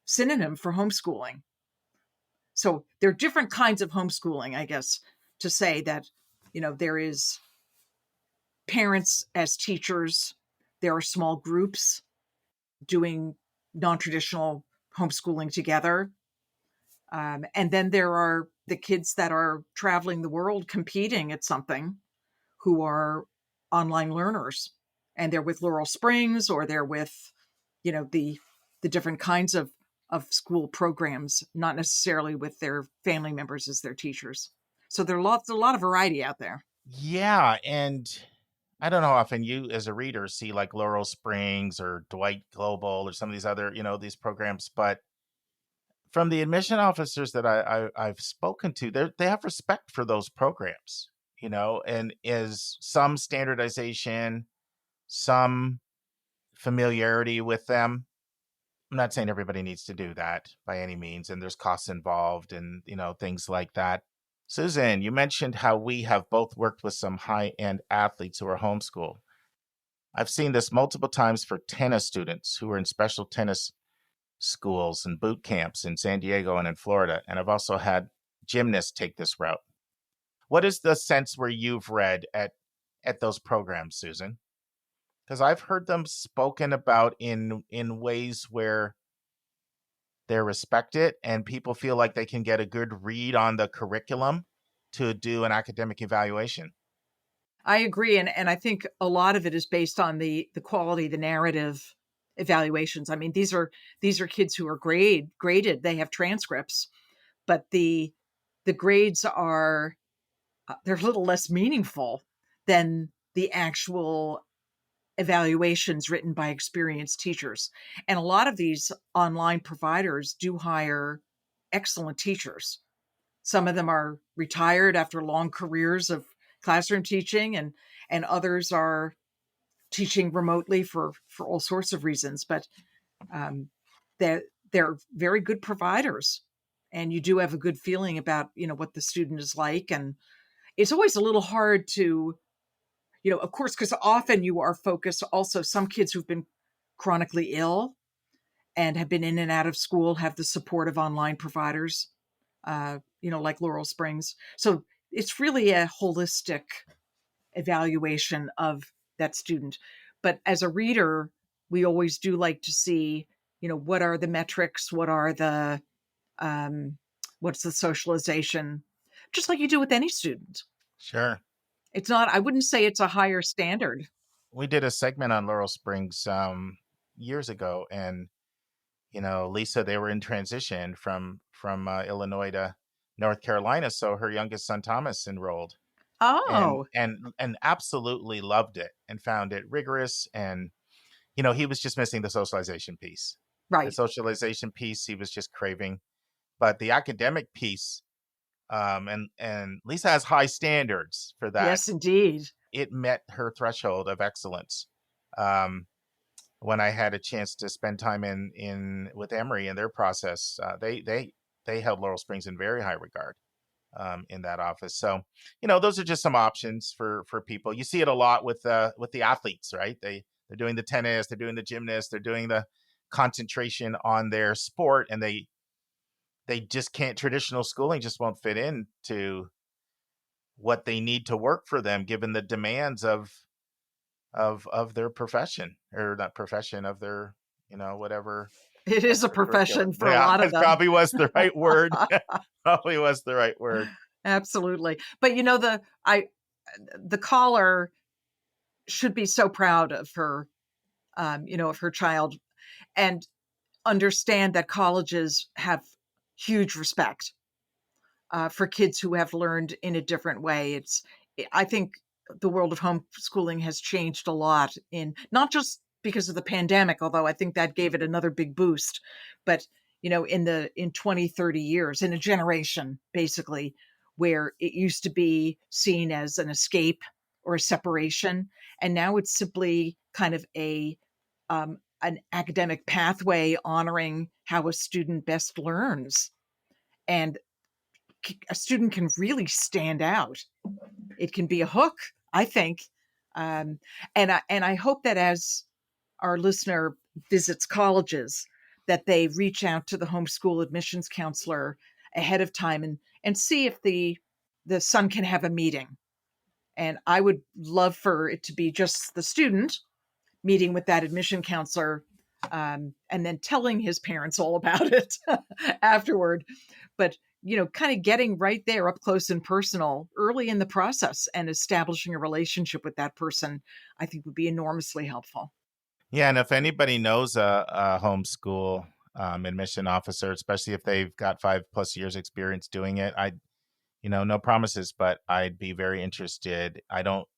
synonym for homeschooling. So there are different kinds of homeschooling, I guess, to say that, there is parents as teachers, there are small groups doing non-traditional homeschooling together. And then there are the kids that are traveling the world competing at something who are online learners. And they're with Laurel Springs, or they're with, the different kinds of school programs, not necessarily with their family members as their teachers. So there are a lot of variety out there. yeah, and I don't know how often you, as a reader, see like Laurel Springs or Dwight Global or some of these other, these programs, but from the admission officers that I've spoken to, they have respect for those programs, and is some standardization, some familiarity with them. I'm not saying everybody needs to do that by any means, and there's costs involved and things like that. Susan, you mentioned how we have both worked with some high-end athletes who are homeschooled. I've seen this multiple times for tennis students who are in special tennis schools and boot camps in San Diego and in Florida. And I've also had gymnasts take this route. What is the sense where you've read at those programs, Susan? Because I've heard them spoken about in ways where they're respected and people feel like they can get a good read on the curriculum to do an academic evaluation. I agree. And I think a lot of it is based on the quality, the narrative evaluations. I mean, these are kids who are graded. They have transcripts, but the grades are they're a little less meaningful than the actual evaluations written by experienced teachers. And a lot of these online providers do hire excellent teachers. Some of them are retired after long careers of classroom teaching, and others are teaching remotely for all sorts of reasons. But they're very good providers, and you do have a good feeling about what the student is like. And it's always a little hard to, of course, because often you are focused. Also, some kids who've been chronically ill and have been in and out of school have the support of online providers, like Laurel Springs. So it's really a holistic evaluation of that student. But as a reader, we always do like to see, what are the metrics? What are the, what's the socialization? Just like you do with any student. Sure. It's not, I wouldn't say it's a higher standard. We did a segment on Laurel Springs years ago, and Lisa, they were in transition from Illinois to North Carolina, so her youngest son Thomas enrolled, Oh, and absolutely loved it and found it rigorous, and he was just missing the socialization piece. The right. socialization piece he was just craving, but the academic piece, And Lisa has high standards for that. Yes, indeed. It met her threshold of excellence. When I had a chance to spend time with Emory in their process, they held Laurel Springs in very high regard in that office. So, those are just some options for people. You see it a lot with the athletes, right? They're doing the tennis, they're doing the gymnast, they're doing the concentration on their sport, and they just can't. Traditional schooling just won't fit into what they need to work for them, given the demands of their profession, or not profession, of their, whatever. It is a profession for a lot of them. Probably was the right word. Probably was the right word. Absolutely. But the caller should be so proud of her, of her child, and understand that colleges have huge respect for kids who have learned in a different way. I think the world of homeschooling has changed a lot, in not just because of the pandemic, although I think that gave it another big boost, but in 20, 30 years, in a generation, basically, where it used to be seen as an escape or a separation. And now it's simply kind of an academic pathway honoring how a student best learns. And a student can really stand out. It can be a hook, I think. And I hope that as our listener visits colleges, that they reach out to the homeschool admissions counselor ahead of time and see if the son can have a meeting. And I would love for it to be just the student meeting with that admission counselor, and then telling his parents all about it afterward. But, kind of getting right there up close and personal early in the process and establishing a relationship with that person, I think would be enormously helpful. Yeah. And if anybody knows a homeschool admission officer, especially if they've got 5+ years experience doing it, no promises, but I'd be very interested.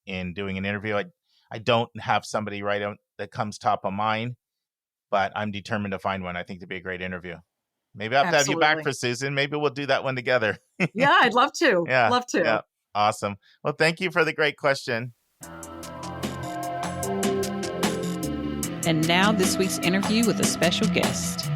In doing an interview. I don't have somebody right out that comes top of mind, but I'm determined to find one. I think it'd be a great interview. Maybe I'll have to have you back for Susan. Maybe we'll do that one together. Yeah, I'd love to. Yeah, love to. Yeah. Awesome. Well, thank you for the great question. And now this week's interview with a special guest.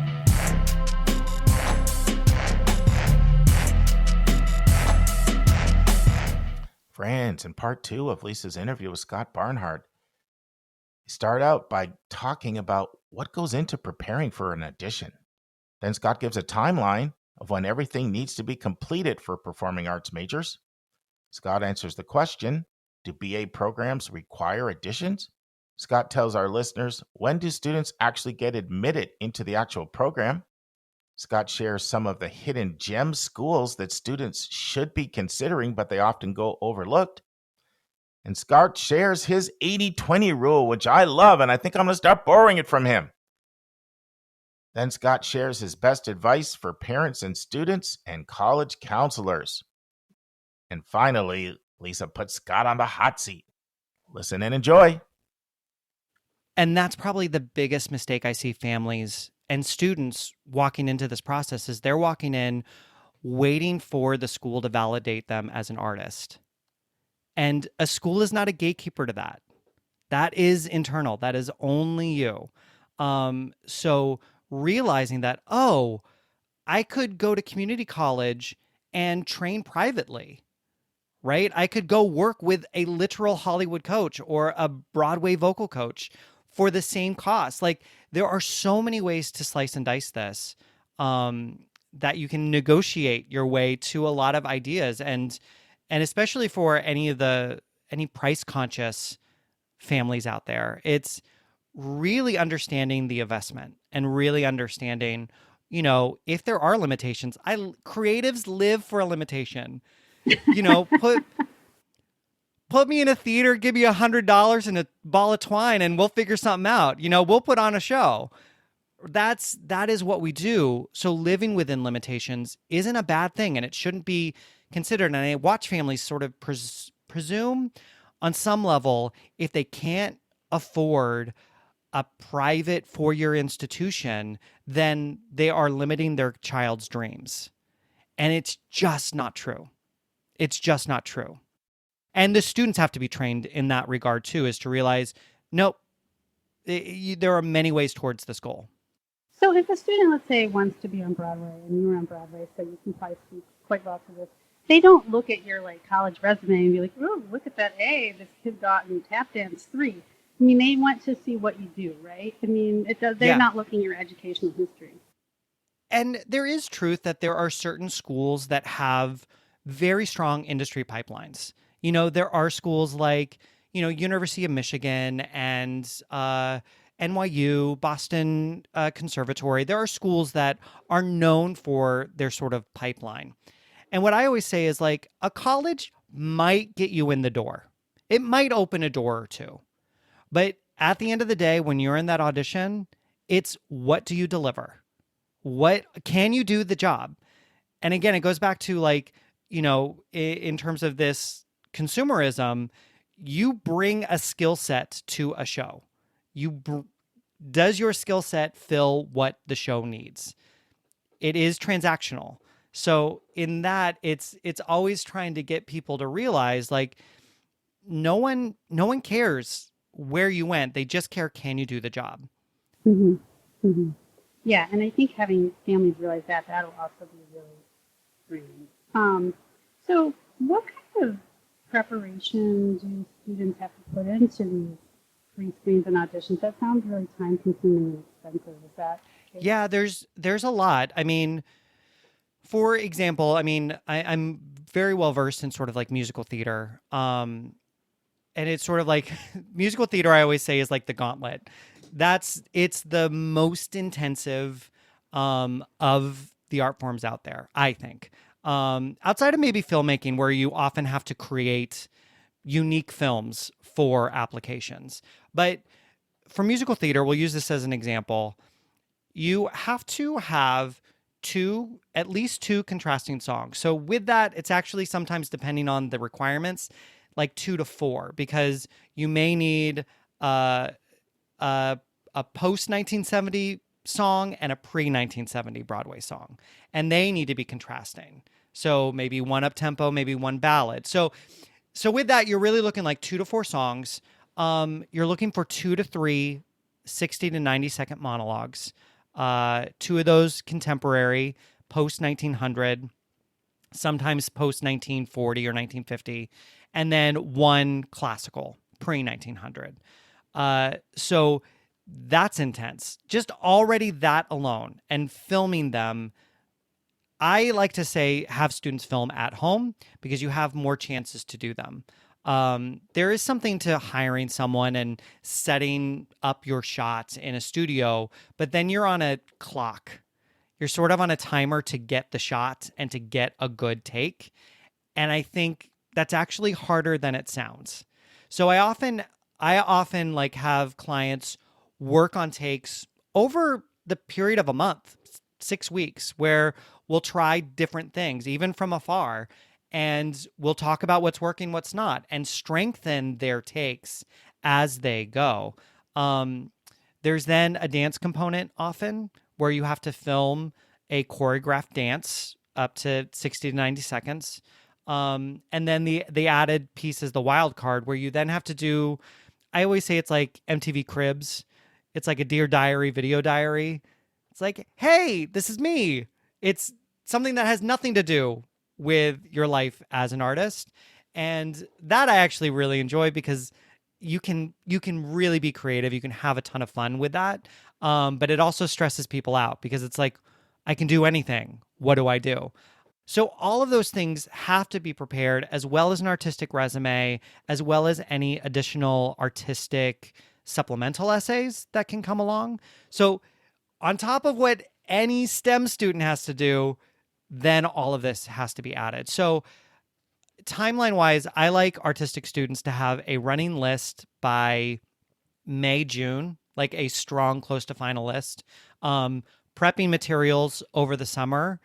Friends, in part 2 of Lisa's interview with Scott Barnhardt, we start out by talking about what goes into preparing for an audition. Then Scott gives a timeline of when everything needs to be completed for performing arts majors. Scott answers the question, do BA programs require auditions? Scott tells our listeners, when do students actually get admitted into the actual program? Scott shares some of the hidden gem schools that students should be considering, but they often go overlooked. And Scott shares his 80-20 rule, which I love, and I think I'm going to start borrowing it from him. Then Scott shares his best advice for parents and students and college counselors. And finally, Lisa puts Scott on the hot seat. Listen and enjoy. And that's probably the biggest mistake I see families and students walking into this process is they're walking in waiting for the school to validate them as an artist. And a school is not a gatekeeper to that. That is internal. That is only you. So realizing that, I could go to community college and train privately, right? I could go work with a literal Hollywood coach or a Broadway vocal coach for the same cost. Like, there are so many ways to slice and dice this, that you can negotiate your way to a lot of ideas. And especially for any price conscious families out there, it's really understanding the investment and really understanding, if there are limitations. Creatives live for a limitation. Put me in a theater, give me $100 and a ball of twine, and we'll figure something out. We'll put on a show. That is what we do. So living within limitations isn't a bad thing, and it shouldn't be considered. And I watch families sort of presume on some level, if they can't afford a private 4-year institution, then they are limiting their child's dreams. And it's just not true. It's just not true. And the students have to be trained in that regard too, is to realize, nope, there are many ways towards this goal. So if a student, let's say, wants to be on Broadway, and you're on Broadway, so you can probably speak quite well to this, they don't look at your college resume and be like, oh, look at that A, this kid got in tap dance 3. I mean, they want to see what you do, right? I mean, they're not looking at your educational history. And there is truth that there are certain schools that have very strong industry pipelines. There are schools like, University of Michigan and NYU, Boston Conservatory. There are schools that are known for their sort of pipeline. And what I always say is a college might get you in the door. It might open a door or two. But at the end of the day, when you're in that audition, it's what do you deliver? What can you do the job? And again, it goes back to in terms of this consumerism, you bring a skill set to a show. Does your skill set fill what the show needs? It is transactional. So in that, it's always trying to get people to realize no one cares where you went. They just care, can you do the job? Mm-hmm. Mm-hmm. Yeah, and I think having families realize that'll also be really great. So what kind of preparation do students have to put into these pre-screens and auditions? That sounds really time-consuming and expensive. Is that okay? Yeah, there's a lot. I mean, for example, I'm very well versed in sort of musical theater. And it's sort of musical theater, I always say, is like the gauntlet. It's the most intensive of the art forms out there, I think. Outside of maybe filmmaking, where you often have to create unique films for applications. But for musical theater, we'll use this as an example. You have to have at least two contrasting songs. So with that, it's actually sometimes, depending on the requirements, 2 to 4, because you may need a post 1970 song and a pre 1970 Broadway song, and they need to be contrasting. So maybe one up tempo, maybe one ballad. So with that, you're really looking 2 to 4 songs. You're looking for 2 to 3 60 to 90 second monologues. 2 of those contemporary, post 1900, sometimes post 1940 or 1950, and then 1 classical, pre 1900. So that's intense. Just already that alone, and filming them. I like to say have students film at home because you have more chances to do them. There is something to hiring someone and setting up your shots in a studio, but then you're on a clock. You're sort of on a timer to get the shot and to get a good take. And I think that's actually harder than it sounds. So I often have clients work on takes over the period of a month, 6 weeks, where we'll try different things, even from afar, and we'll talk about what's working, what's not, and strengthen their takes as they go. There's then a dance component often where you have to film a choreographed dance up to 60 to 90 seconds. And then the added piece is the wild card, where you then have to do, I always say it's like MTV Cribs. It's like a Dear Diary video diary. It's like, hey, this is me. It's something that has nothing to do with your life as an artist. And that I actually really enjoy because you can really be creative. You can have a ton of fun with that. But it also stresses people out because it's like, I can do anything. What do I do? So all of those things have to be prepared, as well as an artistic resume, as well as any additional artistic supplemental essays that can come along. So on top of what any STEM student has to do, then all of this has to be added. So timeline-wise, I like artistic students to have a running list by May, June, like a strong, close to final list. Prepping materials over the summer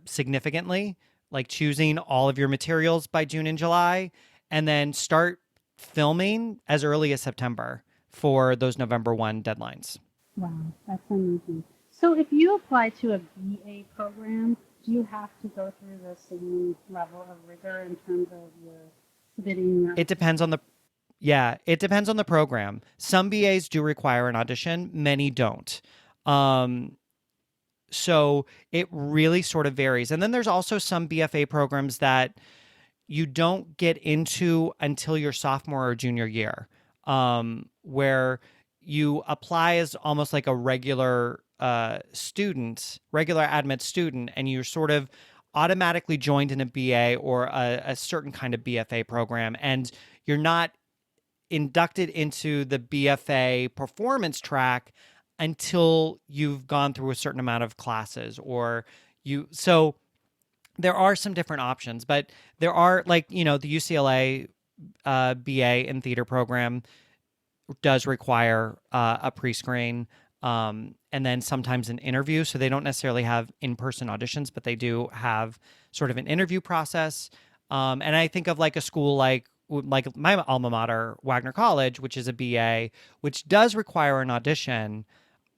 significantly, like choosing all of your materials by June and July, and then start filming as early as September for those November 1 deadlines. Wow, that's amazing. So if you apply to a BA program, do you have to go through the same level of rigor in terms of your submitting your? It depends on the program. Some BAs do require an audition, many don't. So it really sort of varies. And then there's also some BFA programs that you don't get into until your sophomore or junior year, where you apply as almost like a regular regular admit student, and you're sort of automatically joined in a BA or a certain kind of BFA program, and you're not inducted into the BFA performance track until you've gone through a certain amount of classes, so there are some different options, but there are, like, the UCLA BA in theater program does require a pre-screen, and then sometimes an interview. So they don't necessarily have in-person auditions, but they do have sort of an interview process. And I think of like a school like my alma mater, Wagner College, which is a BA, which does require an audition,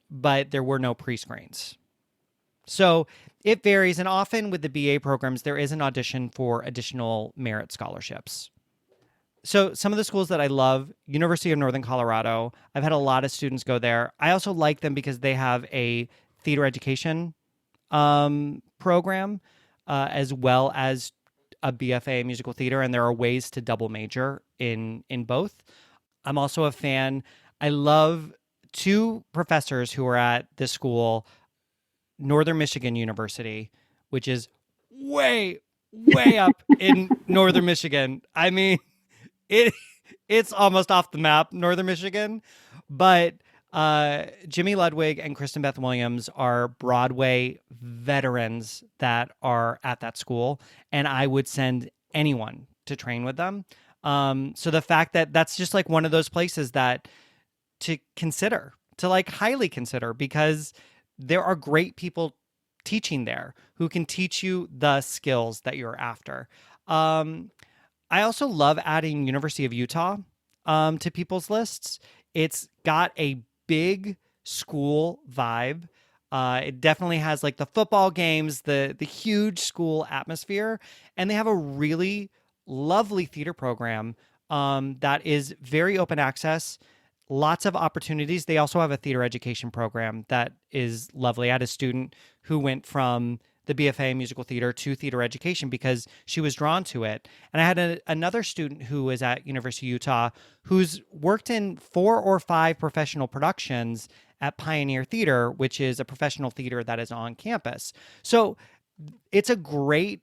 but there were no pre-screens. So it varies. And often with the BA programs, there is an audition for additional merit scholarships. So some of the schools that I love, University of Northern Colorado, I've had a lot of students go there. I also like them because they have a theater education program, as well as a BFA in musical theater, and there are ways to double major in both. I'm also a fan. I love two professors who are at this school, Northern Michigan University, which is way, way up in Northern Michigan. I mean, it's almost off the map, Northern Michigan. But Jimmy Ludwig and Kristen Beth Williams are Broadway veterans that are at that school, and I would send anyone to train with them. So the fact that that's just like one of those places that to consider, to like highly consider, because there are great people teaching there who can teach you the skills that you're after. I also love adding University of Utah to people's lists. It's got a big school vibe. It definitely has like the football games, the huge school atmosphere, and they have a really lovely theater program that is very open access, lots of opportunities. They also have a theater education program that is lovely. I had a student who went from the BFA in musical theater to theater education because she was drawn to it. And I had another student who was at University of Utah who's worked in 4 or 5 professional productions at Pioneer Theater, which is a professional theater that is on campus. So it's a great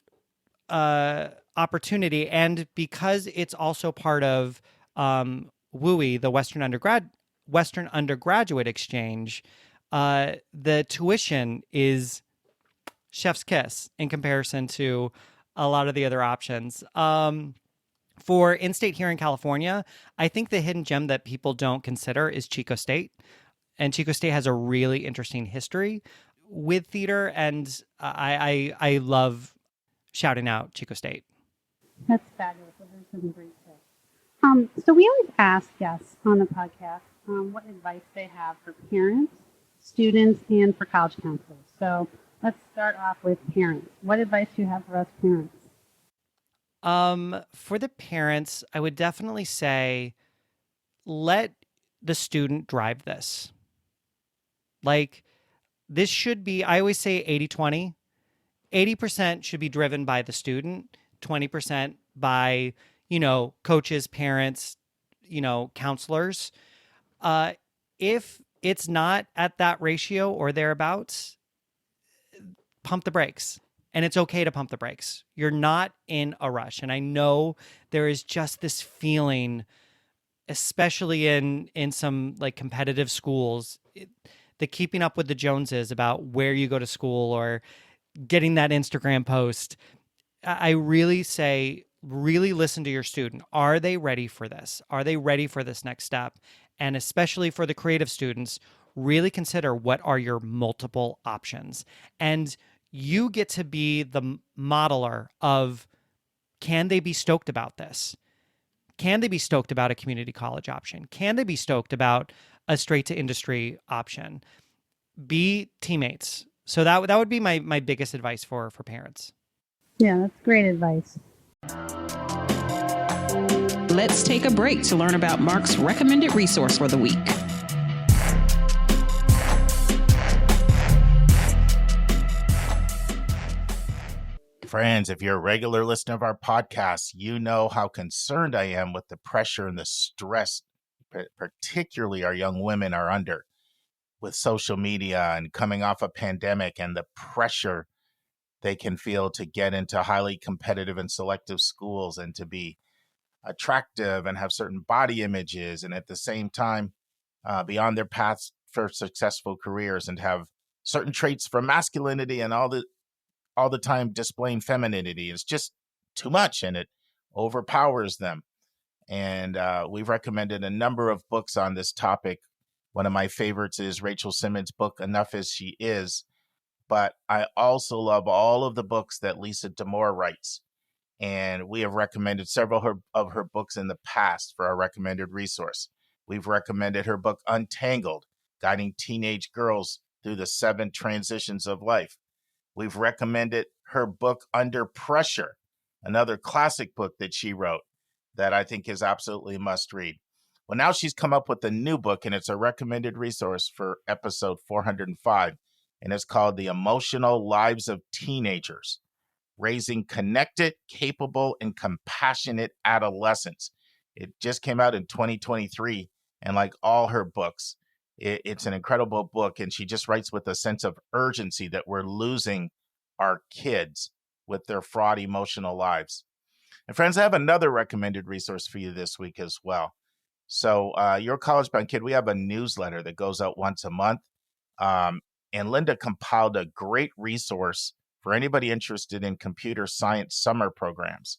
opportunity. And because it's also part of WUI, the Western Undergraduate Exchange, the tuition is chef's kiss in comparison to a lot of the other options. For in-state here in California, I think the hidden gem that people don't consider is Chico State. And Chico State has a really interesting history with theater, and I love shouting out Chico State. That's fabulous. Those are some great tips. So we always ask guests on the podcast what advice they have for parents, students, and for college counselors. So let's start off with parents. What advice do you have for us parents? For the parents, I would definitely say let the student drive this. Like, this should be, I always say 80-20. 80% should be driven by the student, 20% by, coaches, parents, counselors. If it's not at that ratio or thereabouts, pump the brakes. And it's okay to pump the brakes. You're not in a rush. And I know there is just this feeling, especially in some like competitive schools, the keeping up with the Joneses about where you go to school or getting that Instagram post. I really say, really listen to your student. Are they ready for this? Are they ready for this next step? And especially for the creative students, really consider what are your multiple options. And you get to be the modeler of, can they be stoked about this? Can they be stoked about a community college option? Can they be stoked about a straight to industry option? Be teammates. So that would be my biggest advice for parents. Yeah, that's great advice. Let's take a break to learn about Mark's recommended resource for the week. Friends, if you're a regular listener of our podcast, you know how concerned I am with the pressure and the stress, particularly our young women are under with social media and coming off a pandemic, and the pressure they can feel to get into highly competitive and selective schools and to be attractive and have certain body images, and at the same time be on their paths for successful careers and have certain traits for masculinity and all the time displaying femininity. It's just too much, and it overpowers them. And we've recommended a number of books on this topic. One of my favorites is Rachel Simmons' book, Enough as She Is. But I also love all of the books that Lisa DaMour writes. And we have recommended several of her books in the past for our recommended resource. We've recommended her book, Untangled, guiding teenage girls through the 7 transitions of life. We've recommended her book, Under Pressure, another classic book that she wrote that I think is absolutely a must read. Well, now she's come up with a new book, and it's a recommended resource for episode 405, and it's called The Emotional Lives of Teenagers, Raising Connected, Capable, and Compassionate Adolescents. It just came out in 2023, and like all her books, it's an incredible book, and she just writes with a sense of urgency that we're losing our kids with their fraught emotional lives. And friends, I have another recommended resource for you this week as well. So Your College Bound Kid, we have a newsletter that goes out once a month. And Linda compiled a great resource for anybody interested in computer science summer programs.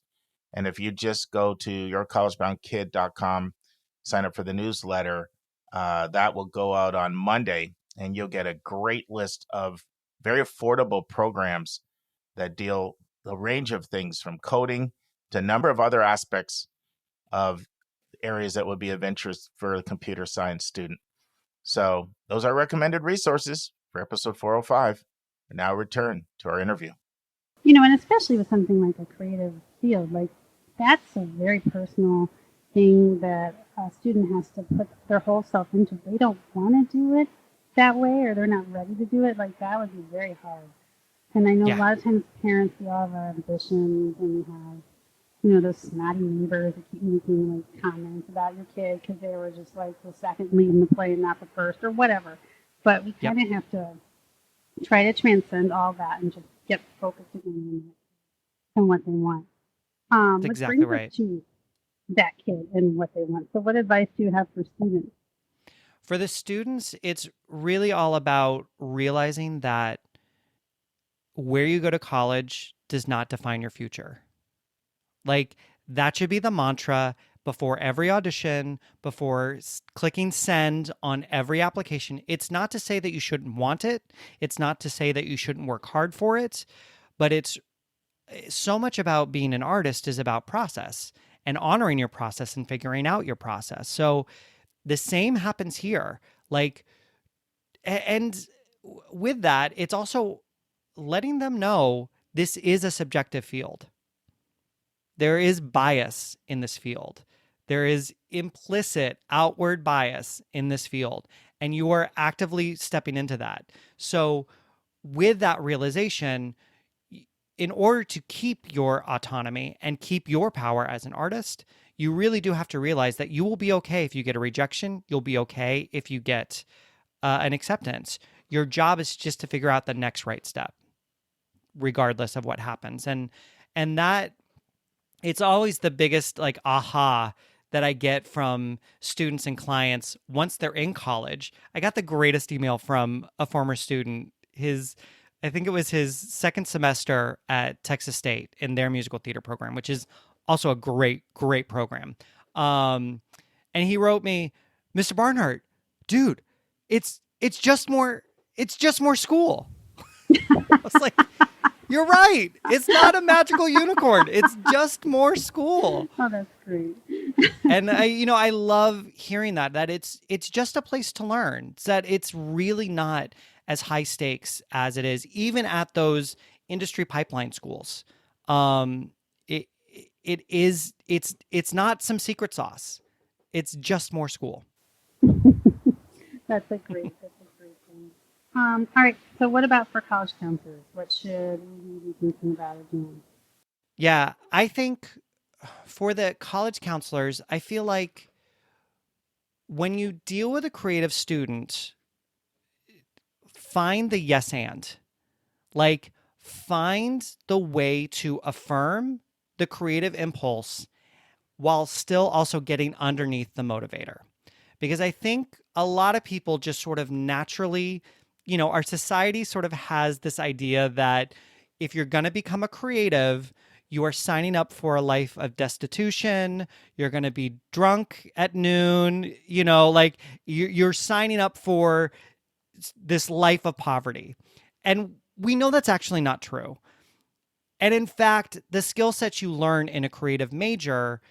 And if you just go to yourcollegeboundkid.com, sign up for the newsletter, that will go out on Monday, and you'll get a great list of very affordable programs that deal a range of things from coding to a number of other aspects of areas that would be of interest for a computer science student. So those are recommended resources for episode 405. And now return to our interview. And especially with something like a creative field, like that's a very personal thing that a student has to put their whole self into. If they don't want to do it that way, or they're not ready to do it, like that would be very hard. And I know a lot of times parents, we all have our ambitions, and we have, those snotty neighbors that keep making like comments about your kid because they were just like the second lead in the play and not the first, or whatever. But we kind of have to try to transcend all that and just get focused again on what they want. That's exactly right. Us to that kid and what they want. So what advice do you have for students? For the students, it's really all about realizing that where you go to college does not define your future. Like, that should be the mantra before every audition, before clicking send on every application. It's not to say that you shouldn't want it. It's not to say that you shouldn't work hard for it. But it's so much about being an artist is about process and honoring your process and figuring out your process. So the same happens here. And with that, it's also letting them know this is a subjective field. There is bias in this field. There is implicit outward bias in this field, and you are actively stepping into that. So with that realization, in order to keep your autonomy and keep your power as an artist, you really do have to realize that you will be okay if you get a rejection. You'll be okay if you get an acceptance. Your job is just to figure out the next right step, regardless of what happens. And that, it's always the biggest aha that I get from students and clients once they're in college. I got the greatest email from a former student. I think it was his second semester at Texas State in their musical theater program, which is also a great, great program. And he wrote me, Mr. Barnhardt, dude, it's just more school. I was like, you're right. It's not a magical unicorn. It's just more school. Oh, that's great. And I love hearing that it's just a place to learn. It's that it's really not as high stakes as it is, even at those industry pipeline schools. It's not some secret sauce. It's just more school. That's a great thing. All right. So what about for college counselors? What should we be thinking about or doing? Yeah, I think for the college counselors, I feel like when you deal with a creative student, find the yes and. Like, find the way to affirm the creative impulse while still also getting underneath the motivator. Because I think a lot of people just sort of naturally, our society sort of has this idea that if you're going to become a creative, you are signing up for a life of destitution. You're going to be drunk at noon, like you're signing up for this life of poverty. And we know that's actually not true. And in fact, the skill sets you learn in a creative major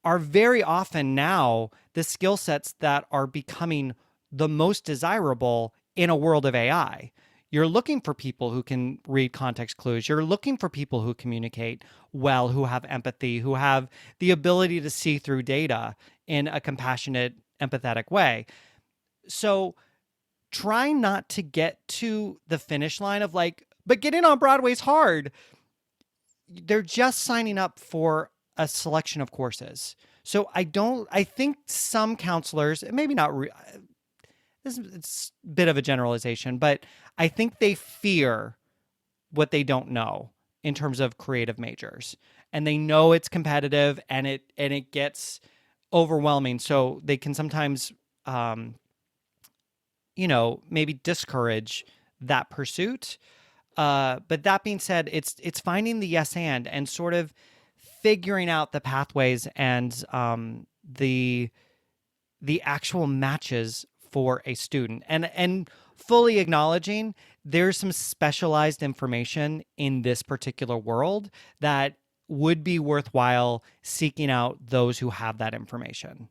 are very often now the skill sets that are becoming the most desirable in a world of AI. You're looking for people who can read context clues. You're looking for people who communicate well, who have empathy, who have the ability to see through data in a compassionate, empathetic way. So try not to get to the finish line of like, but getting on Broadway's hard. They're just signing up for a selection of courses. So I think some counselors, maybe not, it's a bit of a generalization, but I think they fear what they don't know in terms of creative majors. And they know it's competitive and it gets overwhelming. So they can sometimes, maybe discourage that pursuit. But that being said, it's finding the yes and sort of figuring out the pathways and the actual matches for a student, and fully acknowledging there's some specialized information in this particular world that would be worthwhile seeking out those who have that information.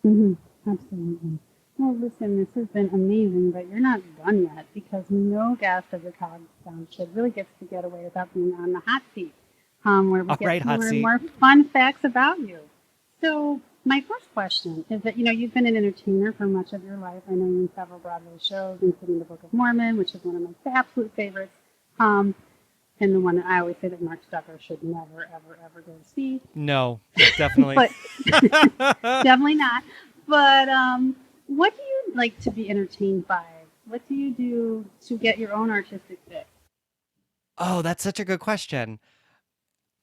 Mm-hmm. Absolutely. Well, listen, this has been amazing, but you're not done yet because no guest of the College Sound should really gets to get away without being on the hot seat, where we get to learn more fun facts about you. So my first question is that, you've been an entertainer for much of your life. I know you're in several Broadway shows, including The Book of Mormon, which is one of my absolute favorites, and the one that I always say that Mark Stucker should never, ever, ever go to see. No, definitely. But definitely not. But what do you like to be entertained by? What do you do to get your own artistic fix? Oh, that's such a good question.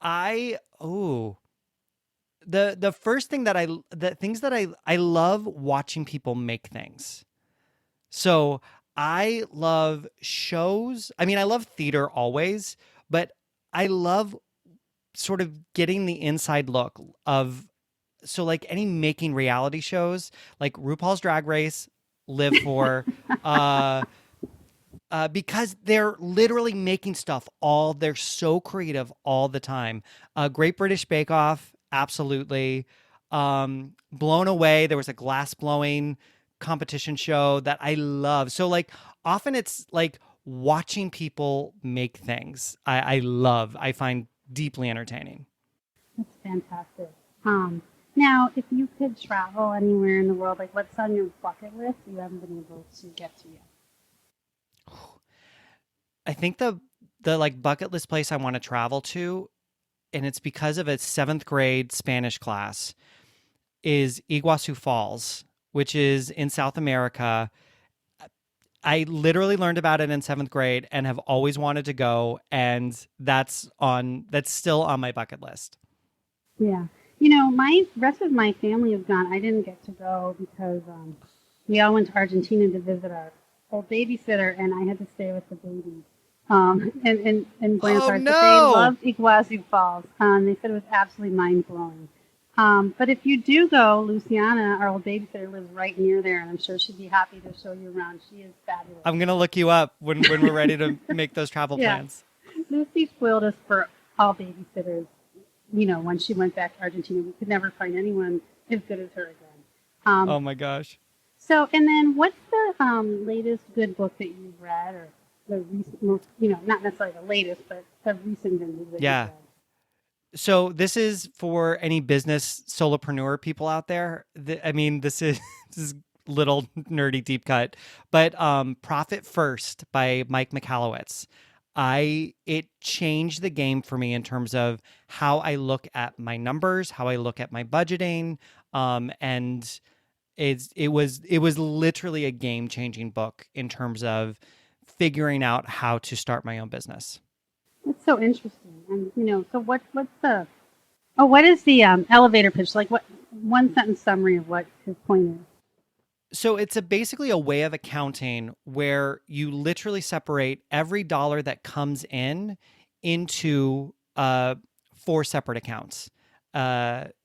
The first thing I love watching people make things. So I love shows. I mean, I love theater always, but I love sort of getting the inside look of, so like any making reality shows, like RuPaul's Drag Race, Live For, because they're literally making stuff they're so creative all the time. Great British Bake Off, absolutely. Blown Away, there was a glass blowing competition show that I love. So like often it's like watching people make things I find deeply entertaining. That's fantastic. Now, if you could travel anywhere in the world, like what's on your bucket list you haven't been able to get to yet? I think the like bucket list place I want to travel to, and it's because of a 7th grade Spanish class, is Iguazu Falls, which is in South America. I literally learned about it in 7th grade and have always wanted to go, and that's still on my bucket list. Yeah. My rest of my family has gone. I didn't get to go because we all went to Argentina to visit our old babysitter, and I had to stay with the babies. In Buenos Aires, no! But they loved Iguazu Falls. They said it was absolutely mind-blowing. But if you do go, Luciana, our old babysitter, lives right near there, and I'm sure she'd be happy to show you around. She is fabulous. I'm going to look you up when we're ready to make those travel plans. Lucy spoiled us for all babysitters. When she went back to Argentina, we could never find anyone as good as her again. Oh, my gosh. So, and then what's the latest good book that you've read, or the recent, most, not necessarily the latest, but the recent vintage that Yeah. you've read? So this is for any business solopreneur people out there. I mean, this is this is little nerdy deep cut, but Profit First by Mike Michalowicz. It changed the game for me in terms of how I look at my numbers, how I look at my budgeting, and it was literally a game changing book in terms of figuring out how to start my own business. That's so interesting. And so what is the elevator pitch? Like, what one sentence summary of what his point is? So it's basically a way of accounting where you literally separate every dollar that comes in into 4 separate accounts.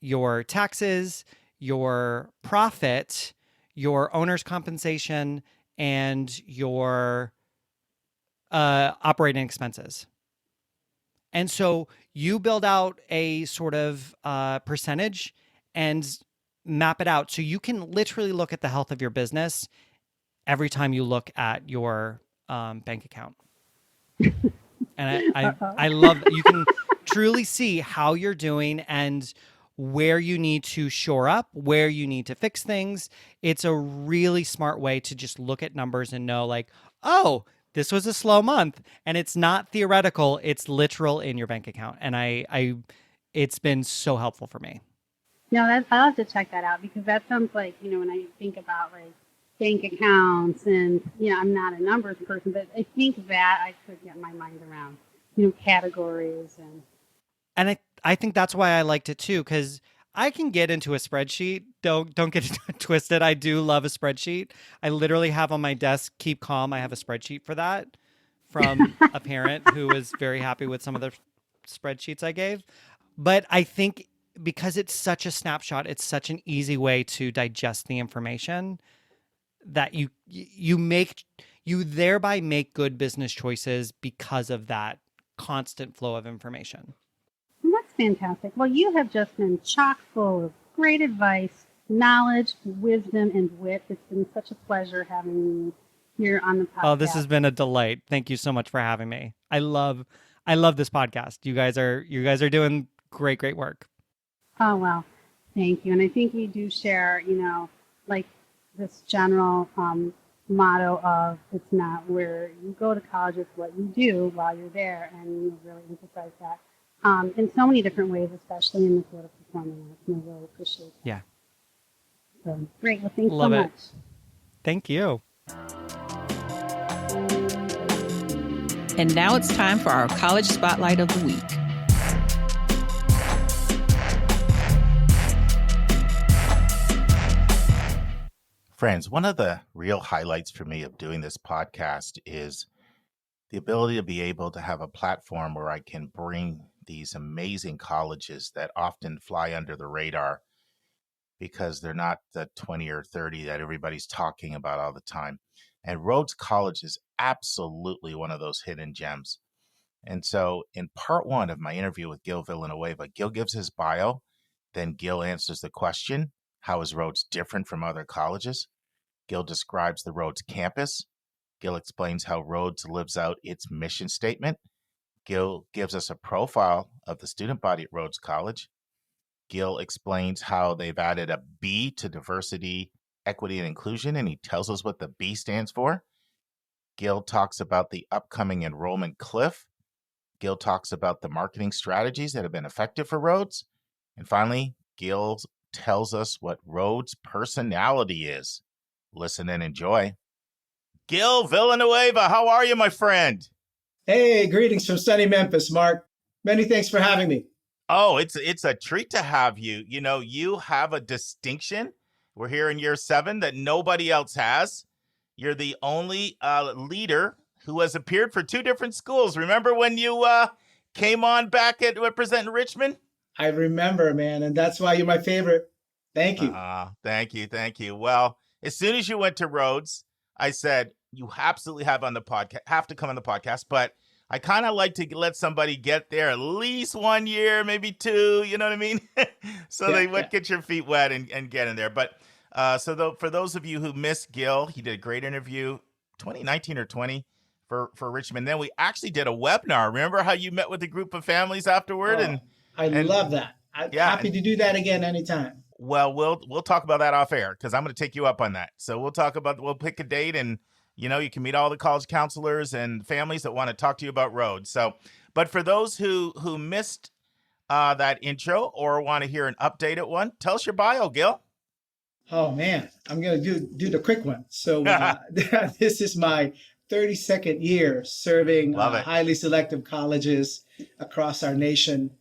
Your taxes, your profit, your owner's compensation, and your operating expenses. And so you build out a sort of percentage and map it out. So you can literally look at the health of your business every time you look at your bank account. And I love that you can truly see how you're doing and where you need to shore up, where you need to fix things. It's a really smart way to just look at numbers and know, like, oh, this was a slow month, and it's not theoretical, it's literal in your bank account. And it's been so helpful for me. No, I'll have to check that out, because that sounds like, when I think about like bank accounts and, I'm not a numbers person, but I think that I could get my mind around, categories and I think that's why I liked it too, because I can get into a spreadsheet. Don't get it twisted. I do love a spreadsheet. I literally have on my desk, keep calm. I have a spreadsheet for that from a parent who was very happy with some of the spreadsheets I gave. But I think because it's such a snapshot, it's such an easy way to digest the information that you thereby make good business choices because of that constant flow of information. That's fantastic. Well, you have just been chock full of great advice, knowledge, wisdom, and wit. It's been such a pleasure having you here on the podcast. Oh, this has been a delight. Thank you so much for having me. I love this podcast. You guys are doing great work. Oh, well, thank you. And I think we do share, like this general motto of it's not where you go to college, it's what you do while you're there. And you really emphasize that in so many different ways, especially in the field of performing arts. And I really appreciate that. Yeah. So great. Well, thanks Love so it. much. Thank you. And now it's time for our College Spotlight of the Week. Friends, one of the real highlights for me of doing this podcast is the ability to be able to have a platform where I can bring these amazing colleges that often fly under the radar because they're not the 20 or 30 that everybody's talking about all the time. And Rhodes College is absolutely one of those hidden gems. And so in part 1 of my interview with Gil Villaneuva, Gil gives his bio, then Gil answers the question, how is Rhodes different from other colleges? Gil describes the Rhodes campus. Gil explains how Rhodes lives out its mission statement. Gil gives us a profile of the student body at Rhodes College. Gil explains how they've added a B to diversity, equity, and inclusion, and he tells us what the B stands for. Gil talks about the upcoming enrollment cliff. Gil talks about the marketing strategies that have been effective for Rhodes. And finally, Gil tells us what Rhodes' personality is. Listen and enjoy. Gil Villaneuva, how are you, my friend? Hey, greetings from sunny Memphis, Mark. Many thanks for having me. Oh, it's a treat to have you. You have a distinction. We're here in year 7 that nobody else has. You're the only leader who has appeared for 2 different schools. Remember when you came on back at representing Richmond? I remember, man, and that's why you're my favorite. Thank you. Thank you. Well, as soon as you went to Rhodes, I said, you absolutely have to come on the podcast, but I kind of like to let somebody get there at least 1 year, maybe 2, you know what I mean? So they would get your feet wet and get in there. But For those of you who missed Gil, he did a great interview, 2019 or 20 for Richmond. Then we actually did a webinar. Remember how you met with a group of families afterward? Oh, I love that. I'm happy to do that again anytime. Well, we'll talk about that off air because I'm going to take you up on that. So we'll pick a date, and you can meet all the college counselors and families that want to talk to you about Rhodes. So, but for those who missed that intro or want to hear an updated one, tell us your bio, Gil. Oh man, I'm gonna do the quick one. So this is my 32nd year serving highly selective colleges across our nation.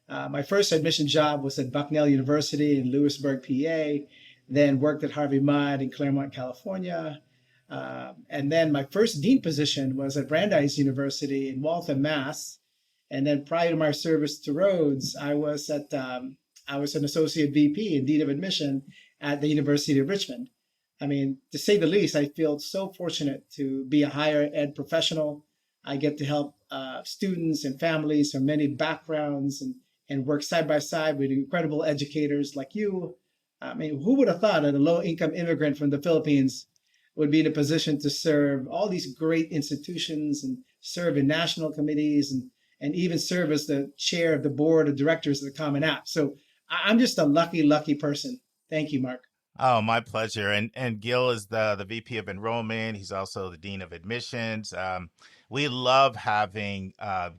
My first admission job was at Bucknell University in Lewisburg, PA, then worked at Harvey Mudd in Claremont, California. And then my first dean position was at Brandeis University in Waltham, Mass. And then prior to my service to Rhodes, I was an associate VP and dean of admission at the University of Richmond. I mean, to say the least, I feel so fortunate to be a higher ed professional. I get to help students and families from many backgrounds and work side by side with incredible educators like you. I mean, who would have thought that a low-income immigrant from the Philippines would be in a position to serve all these great institutions and serve in national committees and even serve as the chair of the board of directors of the Common App. So I'm just a lucky person. Thank you, Mark. Oh, my pleasure. And Gil is the VP of enrollment. He's also the dean of admissions. We love having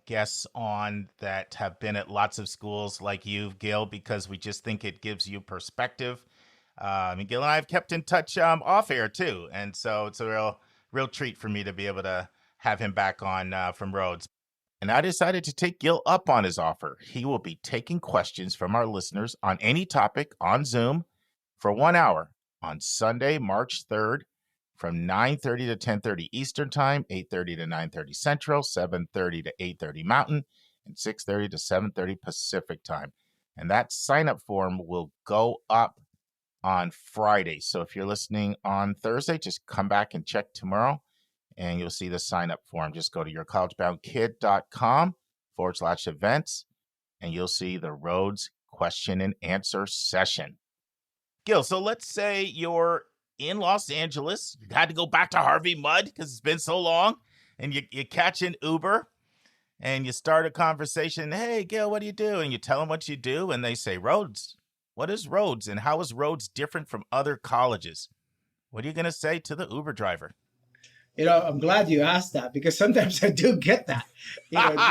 guests on that have been at lots of schools like you, Gil, because we just think it gives you perspective. Gil and I have kept in touch off air too. And so it's a real treat for me to be able to have him back on from Rhodes. And I decided to take Gil up on his offer. He will be taking questions from our listeners on any topic on Zoom for 1 hour on Sunday, March 3rd from 9:30 to 10:30 Eastern Time, 8:30 to 9:30 Central, 7:30 to 8:30 Mountain, and 6:30 to 7:30 Pacific Time. And that sign-up form will go up on Friday. So if you're listening on Thursday, just come back and check tomorrow, and you'll see the sign-up form. Just go to yourcollegeboundkid.com/events, and you'll see the Rhodes question and answer session. Gil, so let's say you're in Los Angeles. You had to go back to Harvey Mudd because it's been so long, and you catch an Uber, and you start a conversation. Hey, Gil, what do you do? And you tell them what you do, and they say, Rhodes. What is Rhodes, and how is Rhodes different from other colleges? What are you going to say to the Uber driver? I'm glad you asked that because sometimes I do get that.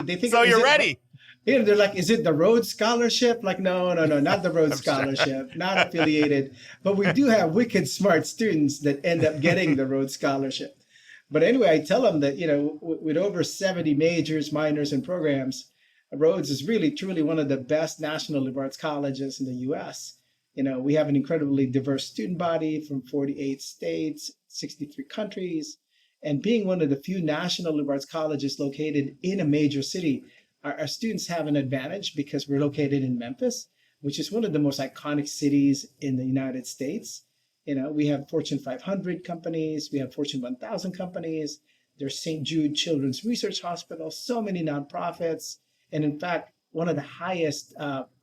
They think, so you're ready. They're like, is it the Rhodes Scholarship? Like, no, not the Rhodes Scholarship, not affiliated. But we do have wicked smart students that end up getting the Rhodes Scholarship. But anyway, I tell them that, with over 70 majors, minors, and programs, Rhodes is really, truly one of the best national liberal arts colleges in the U.S. We have an incredibly diverse student body from 48 states, 63 countries. And being one of the few national liberal arts colleges located in a major city, our students have an advantage because we're located in Memphis, which is one of the most iconic cities in the United States. We have Fortune 500 companies, we have Fortune 1000 companies, there's St. Jude Children's Research Hospital, so many nonprofits, and in fact, one of the highest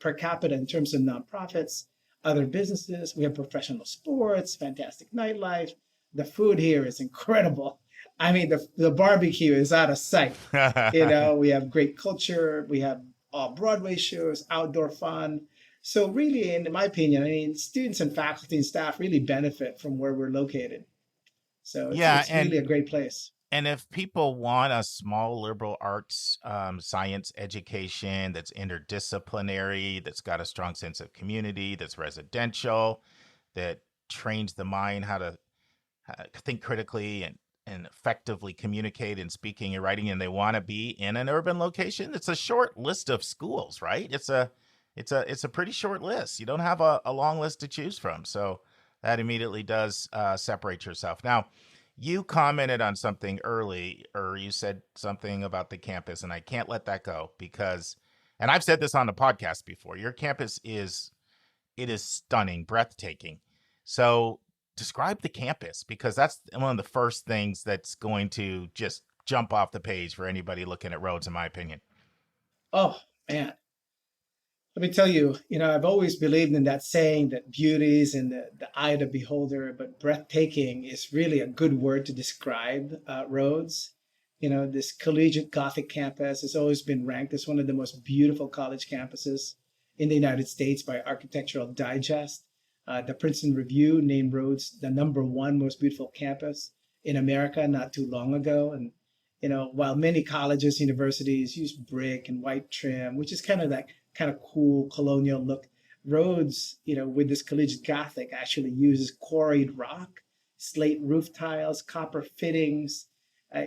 per capita in terms of nonprofits, other businesses. We have professional sports, fantastic nightlife. The food here is incredible. I mean, the barbecue is out of sight. We have great culture. We have all Broadway shows, outdoor fun. So really, in my opinion, students and faculty and staff really benefit from where we're located. So it's really a great place. And if people want a small liberal arts science education that's interdisciplinary, that's got a strong sense of community, that's residential, that trains the mind how to think critically and effectively communicate in speaking and writing, and they want to be in an urban location, it's a short list of schools, right? It's a pretty short list. You don't have a long list to choose from. So that immediately does separate yourself. Now, you commented on something early, or you said something about the campus, and I can't let that go because, and I've said this on the podcast before, your campus is stunning, breathtaking. So describe the campus, because that's one of the first things that's going to just jump off the page for anybody looking at Rhodes, in my opinion. Oh, man. Let me tell you, I've always believed in that saying that beauty is in the eye of the beholder, but breathtaking is really a good word to describe Rhodes. This collegiate Gothic campus has always been ranked as one of the most beautiful college campuses in the United States by Architectural Digest. The Princeton Review named Rhodes the #1 most beautiful campus in America not too long ago. And while many colleges, universities use brick and white trim, which is kind of that kind of cool colonial look, Rhodes, with this collegiate Gothic, actually uses quarried rock, slate roof tiles, copper fittings.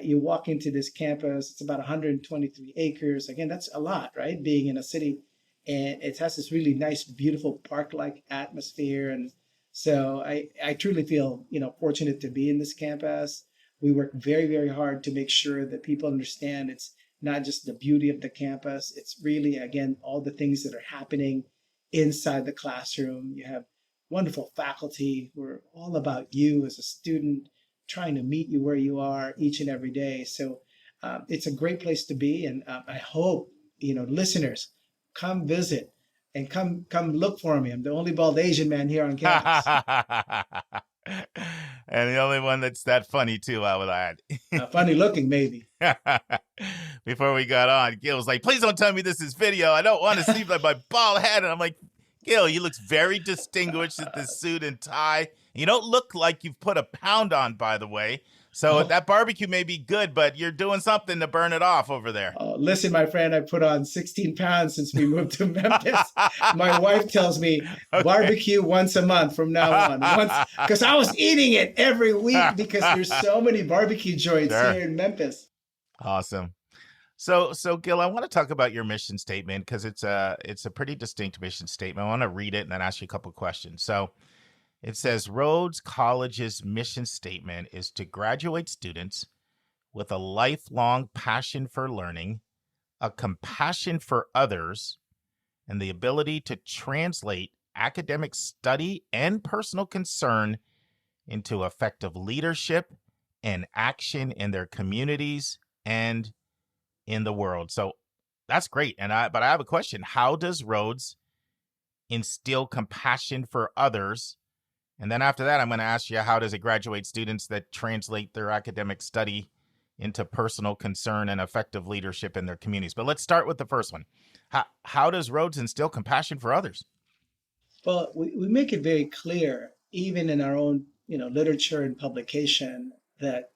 You walk into this campus, it's about 123 acres. Again, that's a lot, right? Being in a city, and it has this really nice, beautiful park-like atmosphere. And so I truly feel, fortunate to be in this campus. We work very, very hard to make sure that people understand it's not just the beauty of the campus. It's really, again, all the things that are happening inside the classroom. You have wonderful faculty who are all about you as a student, trying to meet you where you are each and every day. So it's a great place to be. And I hope, listeners, come visit and come look for me. I'm the only bald Asian man here on campus. And the only one that's that funny too, I would add. Funny looking, maybe. Before we got on, Gil was like, please don't tell me this is video. I don't want to see my bald head. And I'm like, Gil, you look very distinguished with this suit and tie. You don't look like you've put a pound on, by the way. So that barbecue may be good, but you're doing something to burn it off over there. Listen, my friend, I put on 16 pounds since we moved to Memphis. My wife tells me barbecue once a month from now on. Because I was eating it every week because there's so many barbecue joints here in Memphis. Awesome. So Gil, I want to talk about your mission statement because it's a pretty distinct mission statement. I want to read it and then ask you a couple of questions. So it says, Rhodes College's mission statement is to graduate students with a lifelong passion for learning, a compassion for others, and the ability to translate academic study and personal concern into effective leadership and action in their communities and in the world. So that's great. But I have a question. How does Rhodes instill compassion for others? And then after that, I'm going to ask you, how does it graduate students that translate their academic study into personal concern and effective leadership in their communities? But let's start with the first one. How does Rhodes instill compassion for others? Well, we make it very clear, even in our own, literature and publication, that,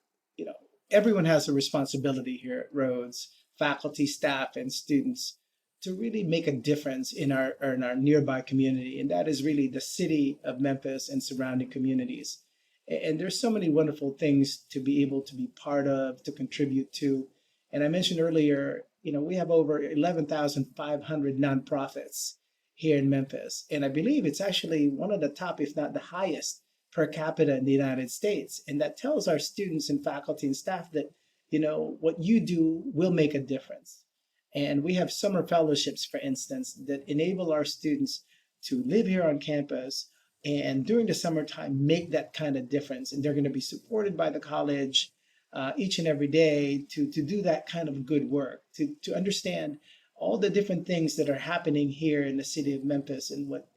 everyone has a responsibility here at Rhodes, faculty, staff, and students, to really make a difference in our nearby community. And that is really the city of Memphis and surrounding communities. And there's so many wonderful things to be able to be part of, to contribute to. And I mentioned earlier, we have over 11,500 nonprofits here in Memphis. And I believe it's actually one of the top, if not the highest, per capita in the United States. And that tells our students and faculty and staff that, what you do will make a difference. And we have summer fellowships, for instance, that enable our students to live here on campus and during the summertime make that kind of difference. And they're going to be supported by the college each and every day to do that kind of good work, to understand all the different things that are happening here in the city of Memphis and what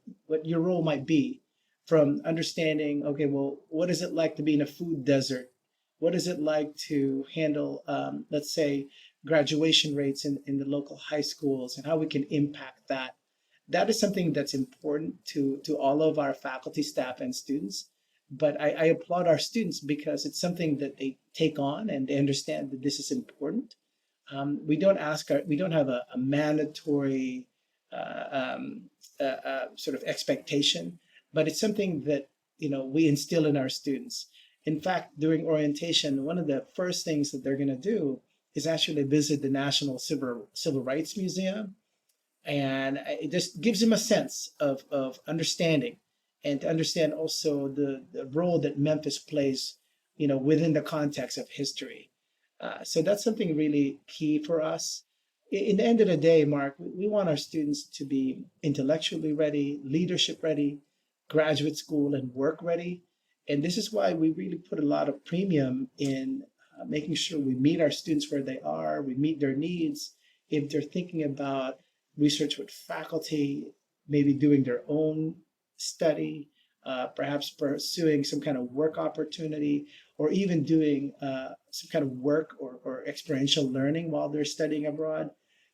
your role might be, from understanding, okay, well, what is it like to be in a food desert? What is it like to handle, let's say, graduation rates in the local high schools and how we can impact that? That is something that's important to all of our faculty, staff, and students. But I applaud our students because it's something that they take on and they understand that this is important. We don't have a mandatory sort of expectation, but it's something that we instill in our students. In fact, during orientation, one of the first things that they're going to do is actually visit the National Civil Rights Museum. And it just gives them a sense of understanding, and to understand also the role that Memphis plays, within the context of history. So that's something really key for us. In the end of the day, Mark, we want our students to be intellectually ready, leadership ready, graduate school and work ready. And this is why we really put a lot of premium in making sure we meet our students where they are, we meet their needs. If they're thinking about research with faculty, maybe doing their own study, perhaps pursuing some kind of work opportunity, or even doing some kind of work or experiential learning while they're studying abroad.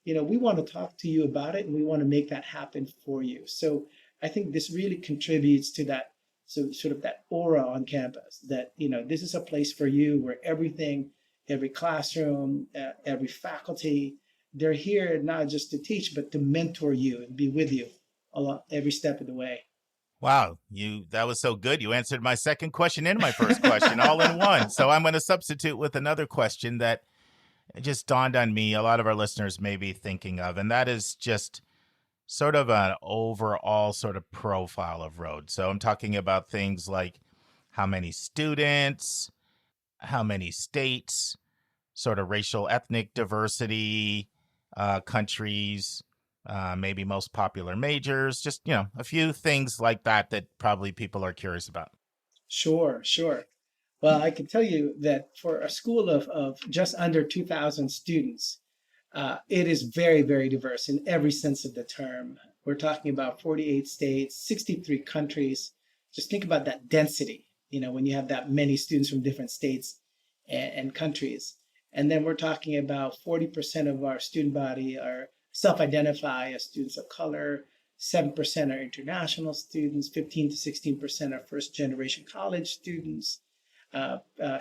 We want to talk to you about it, and we want to make that happen for you. So I think this really contributes to that, so sort of that aura on campus that, this is a place for you where every classroom, every faculty, they're here not just to teach, but to mentor you and be with you along every step of the way. Wow, that was so good. You answered my second question and my first question all in one. So I'm going to substitute with another question that just dawned on me a lot of our listeners may be thinking of, and that is just sort of an overall sort of profile of Rhodes. So I'm talking about things like how many students, how many states, sort of racial, ethnic diversity, countries, maybe most popular majors, just, a few things like that probably people are curious about. Sure. Well, I can tell you that for a school of just under 2,000 students, it is very, very diverse in every sense of the term. We're talking about 48 states, 63 countries. Just think about that density, when you have that many students from different states and countries. And then we're talking about 40% of our student body are self-identify as students of color, 7% are international students, 15 to 16% are first-generation college students,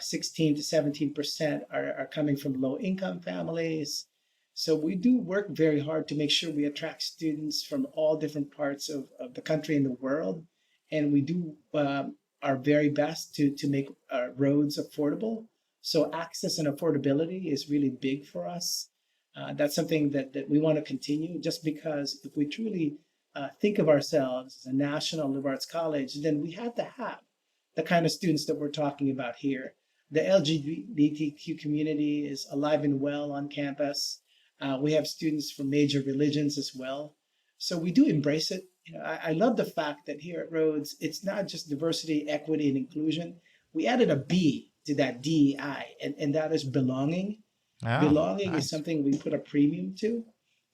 16 to 17% are coming from low-income families. So we do work very hard to make sure we attract students from all different parts of the country and the world. And we do our very best to make Rhodes affordable. So access and affordability is really big for us. That's something that we want to continue, just because if we truly think of ourselves as a national liberal arts college, then we have to have the kind of students that we're talking about here. The LGBTQ community is alive and well on campus. We have students from major religions as well. So we do embrace it. I love the fact that here at Rhodes, it's not just diversity, equity, and inclusion. We added a B to that DEI, and that is belonging. Oh, Belonging nice. is something we put a premium to.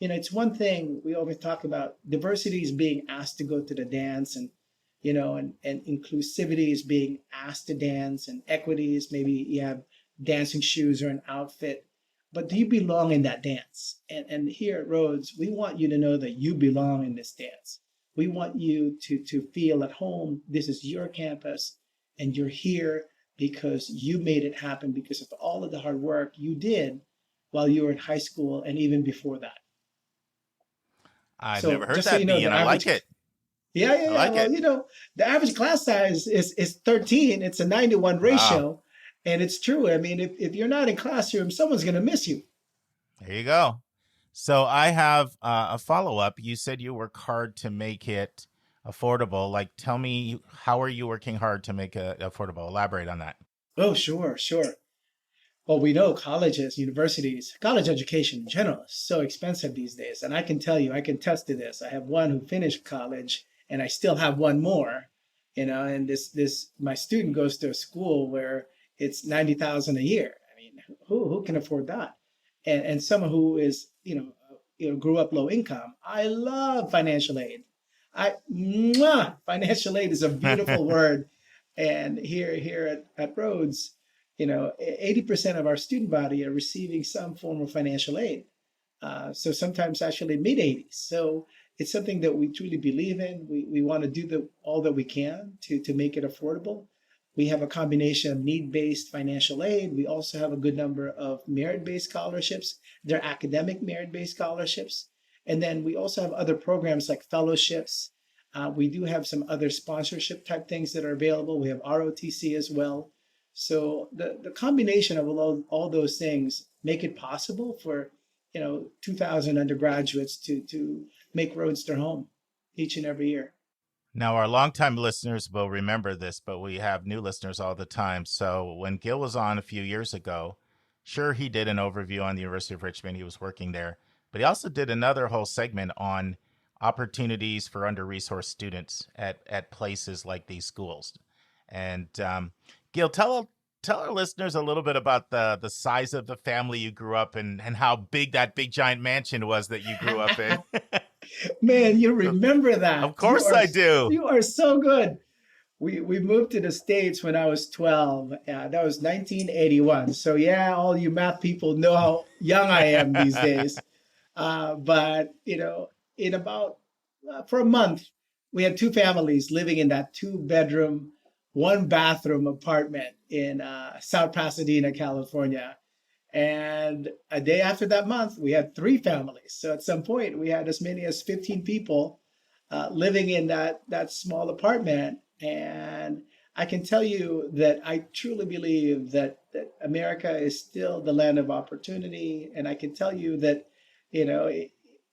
It's one thing we always talk about. Diversity is being asked to go to the dance, and inclusivity is being asked to dance, and equity is maybe you have dancing shoes or an outfit. But do you belong in that dance? And here at Rhodes, we want you to know that you belong in this dance. We want you to feel at home. This is your campus, and you're here because you made it happen because of all of the hard work you did while you were in high school and even before that. I've So never heard just so that, you know, B, and the I like average- it. Yeah. I like Well, it. the average class size is 13. It's a 9-to-1 ratio. And it's true. I mean, if you're not in classroom, someone's going to miss you. There you go. So I have a follow-up. You said you work hard to make it affordable. Like, tell me, how are you working hard to make it affordable? Elaborate on that. Oh, sure. Well, we know colleges, universities, college education in general is so expensive these days. And I can tell you, I can attest to this. I have one who finished college, and I still have one more, and this my student goes to a school where it's $90,000 a year. I mean, who can afford that? And someone who is, grew up low income. I love financial aid. Financial aid is a beautiful word. And here at Rhodes, 80% of our student body are receiving some form of financial aid. So sometimes actually mid-80s. So it's something that we truly believe in. We want to do all that we can to make it affordable. We have a combination of need-based financial aid. We also have a good number of merit-based scholarships. They're academic merit-based scholarships. And then we also have other programs like fellowships. We do have some other sponsorship type things that are available. We have ROTC as well. So the combination of all those things make it possible for 2,000 undergraduates to make Rhodes their home each and every year. Now, our longtime listeners will remember this, but we have new listeners all the time. So when Gil was on a few years ago, sure, he did an overview on the University of Richmond. He was working there, but he also did another whole segment on opportunities for under-resourced students at places like these schools. And Gil, tell tell our listeners a little bit about the size of the family you grew up in and how big that big giant mansion was that you grew up in. Man, you So, remember that. of course I do. You are so good. We moved to the States when I was 12. That was 1981. So yeah, all you math people know how young I am these days. But in about for a month, we had two families living in that 2-bedroom, 1-bathroom apartment in South Pasadena, California. And a day after that month, we had 3 families. So at some point, we had as many as 15 people living in that small apartment. And I can tell you that I truly believe that America is still the land of opportunity. And I can tell you that,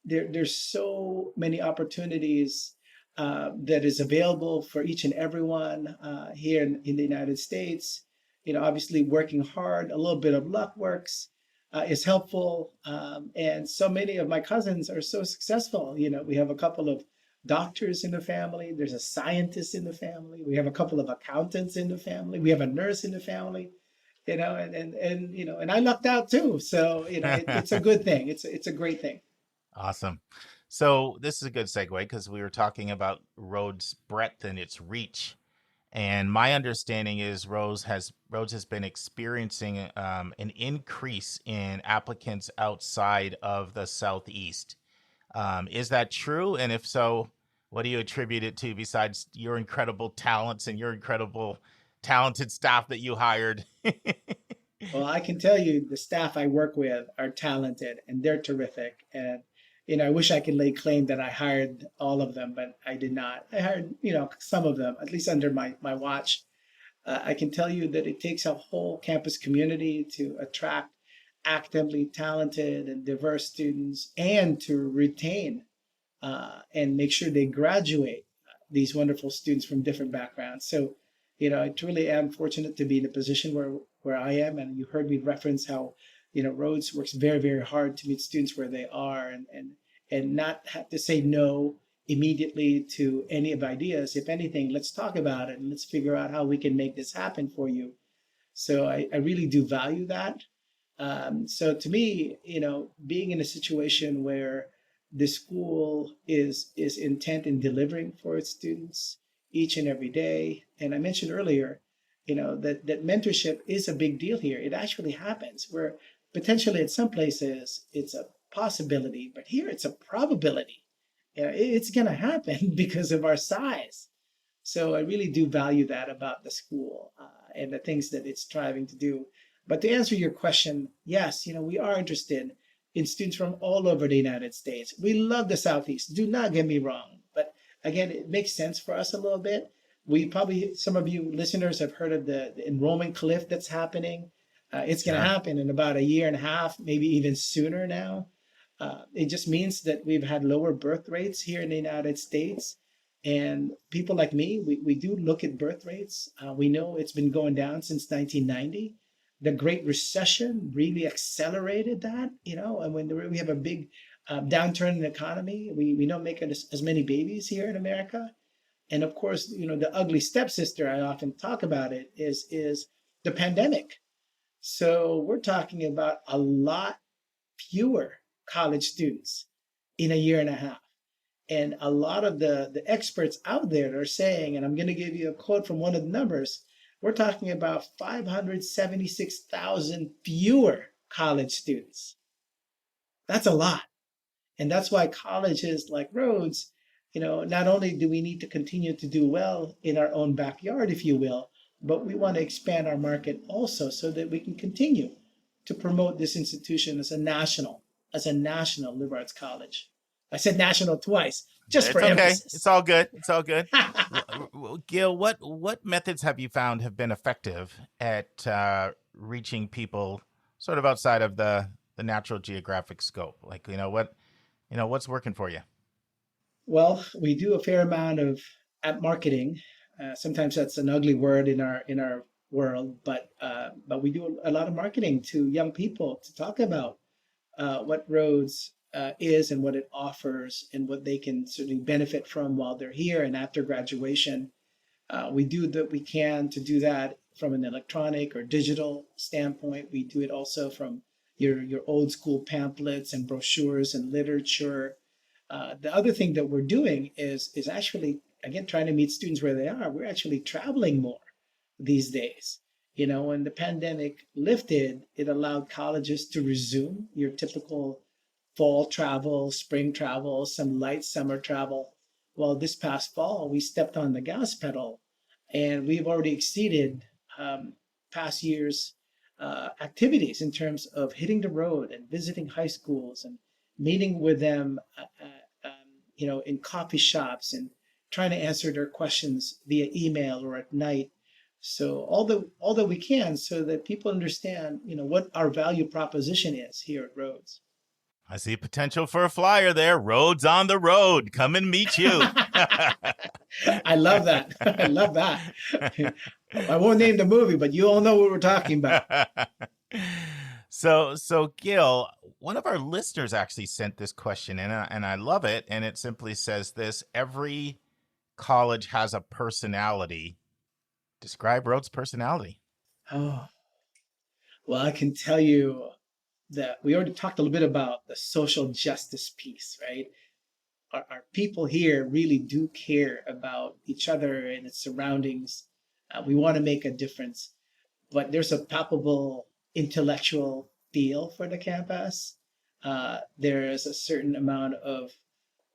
there's so many opportunities that is available for each and everyone here in the United States. Obviously working hard, a little bit of luck works, is helpful. And so many of my cousins are so successful. We have a couple of doctors in the family. There's a scientist in the family. We have a couple of accountants in the family. We have a nurse in the family, and I lucked out too. So, it's a good thing. It's a great thing. Awesome. So this is a good segue because we were talking about Rhodes' breadth and its reach. And my understanding is Rhodes has been experiencing an increase in applicants outside of the Southeast. Is that true? And if so, what do you attribute it to besides your incredible talents and your incredible talented staff that you hired? Well, I can tell you the staff I work with are talented and they're terrific. And, I wish I could lay claim that I hired all of them, but I did not. I hired, some of them, at least under my watch. I can tell you that it takes a whole campus community to attract academically talented and diverse students and to retain and make sure they graduate these wonderful students from different backgrounds. So, I truly am fortunate to be in a position where I am. And you heard me reference how, Rhodes works very, very hard to meet students where they are and not have to say no immediately to any of ideas. If anything, let's talk about it and let's figure out how we can make this happen for you. So I really do value that. So to me, being in a situation where the school is intent in delivering for its students each and every day. And I mentioned earlier, that mentorship is a big deal here. It actually happens where potentially at some places it's a possibility, but here it's a probability. It's going to happen because of our size. So I really do value that about the school and the things that it's striving to do. But to answer your question, yes, we are interested in students from all over the United States. We love the Southeast. Do not get me wrong. But again, it makes sense for us a little bit. Some of you listeners have heard of the enrollment cliff that's happening. It's going to happen in about 1.5 years, maybe even sooner now. It just means that we've had lower birth rates here in the United States. And people like me, we do look at birth rates. We know it's been going down since 1990. The Great Recession really accelerated that, and when we have a big downturn in the economy, we don't make as many babies here in America. And of course, the ugly stepsister, I often talk about it, is the pandemic. So we're talking about a lot fewer college students in 1.5 years. And a lot of the experts out there are saying, and I'm going to give you a quote from one of the numbers, we're talking about 576,000 fewer college students. That's a lot. And that's why colleges like Rhodes, not only do we need to continue to do well in our own backyard, if you will, but we want to expand our market also so that we can continue to promote this institution as a national liberal arts college. I said national twice, just for emphasis. It's all good. It's all good. Gil, what methods have you found have been effective at reaching people sort of outside of the natural geographic scope? Like, what's working for you? Well, we do a fair amount of marketing. Sometimes that's an ugly word in our world, but we do a lot of marketing to young people to talk about what Rhodes is and what it offers and what they can certainly benefit from while they're here and after graduation. We do that we can to do that from an electronic or digital standpoint. We do it also from your old school pamphlets and brochures and literature. The other thing that we're doing is actually, again, trying to meet students where they are. We're actually traveling more these days. When the pandemic lifted, it allowed colleges to resume your typical fall travel, spring travel, some light summer travel. Well, this past fall, we stepped on the gas pedal, and we've already exceeded past years' activities in terms of hitting the road and visiting high schools and meeting with them, in coffee shops and trying to answer their questions via email or at night. So all that we can, so that people understand, what our value proposition is here at Rhodes. I see potential for a flyer there. Rhodes on the road. Come and meet you. I love that. I love that. I won't name the movie, but you all know what we're talking about. So Gil, one of our listeners actually sent this question in, and I love it. And it simply says this: every college has a personality. Describe Rhodes' personality. Oh, well, I can tell you that we already talked a little bit about the social justice piece, right? Our people here really do care about each other and its surroundings. We want to make a difference, but there's a palpable intellectual feel for the campus. There is a certain amount of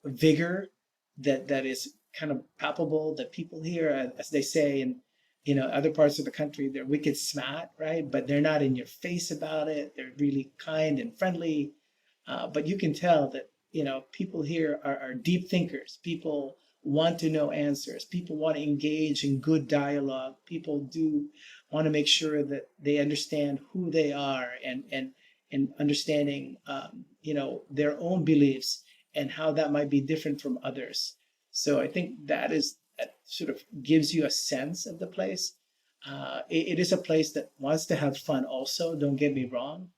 vigor that is kind of palpable, that people here, as they say in other parts of the country, they're wicked smart, right? But they're not in your face about it. They're really kind and friendly. But you can tell that, people here are deep thinkers. People want to know answers. People want to engage in good dialogue. People do want to make sure that they understand who they are and understanding, their own beliefs and how that might be different from others. So I think that sort of gives you a sense of the place. It is a place that wants to have fun also, don't get me wrong.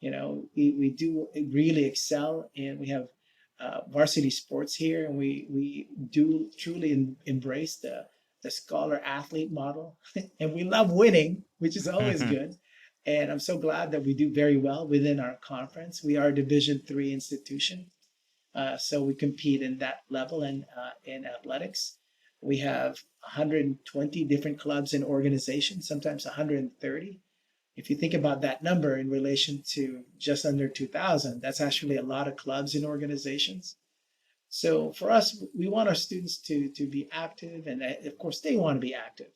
We do really excel, and we have varsity sports here, and we do truly embrace the scholar athlete model. And we love winning, which is always good. And I'm so glad that we do very well within our conference. We are a Division III institution. So we compete in that level and in athletics. We have 120 different clubs and organizations, sometimes 130. If you think about that number in relation to just under 2,000, that's actually a lot of clubs and organizations. So for us, we want our students to be active, and of course they want to be active.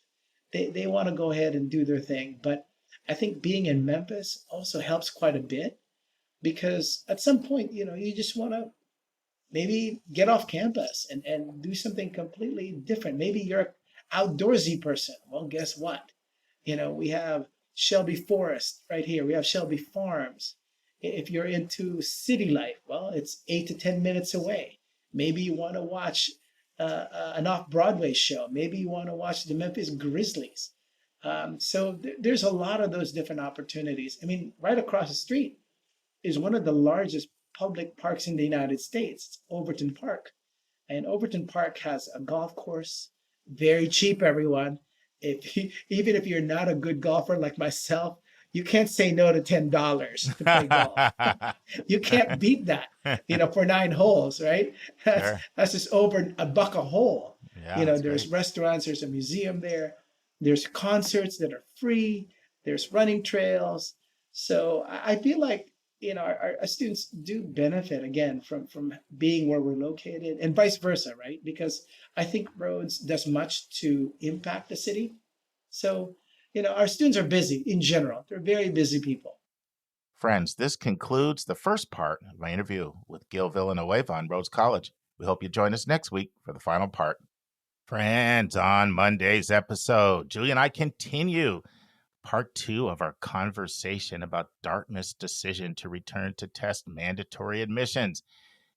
They want to go ahead and do their thing. But I think being in Memphis also helps quite a bit, because at some point, you just want to maybe get off campus and do something completely different. Maybe you're an outdoorsy person. Well, guess what? We have Shelby Forest right here. We have Shelby Farms. If you're into city life, well, it's 8 to 10 minutes away. Maybe you want to watch an off-Broadway show. Maybe you want to watch the Memphis Grizzlies. So there's a lot of those different opportunities. I mean, right across the street is one of the largest public parks in the United States. It's Overton Park. And Overton Park has a golf course, very cheap, everyone. Even if you're not a good golfer like myself, you can't say no to $10 to play golf. You can't beat that, for 9 holes, right? That's just over $1 a hole. Yeah, there's great. Restaurants, there's a museum there, there's concerts that are free, there's running trails. So I feel like, our students do benefit, again, from being where we're located, and vice versa, right? Because I think Rhodes does much to impact the city. So, our students are busy in general. They're very busy people. Friends, this concludes the first part of my interview with Gil Villaneuva on Rhodes College. We hope you join us next week for the final part. Friends, on Monday's episode, Julie and I continue part 2 of our conversation about Dartmouth's decision to return to test mandatory admissions.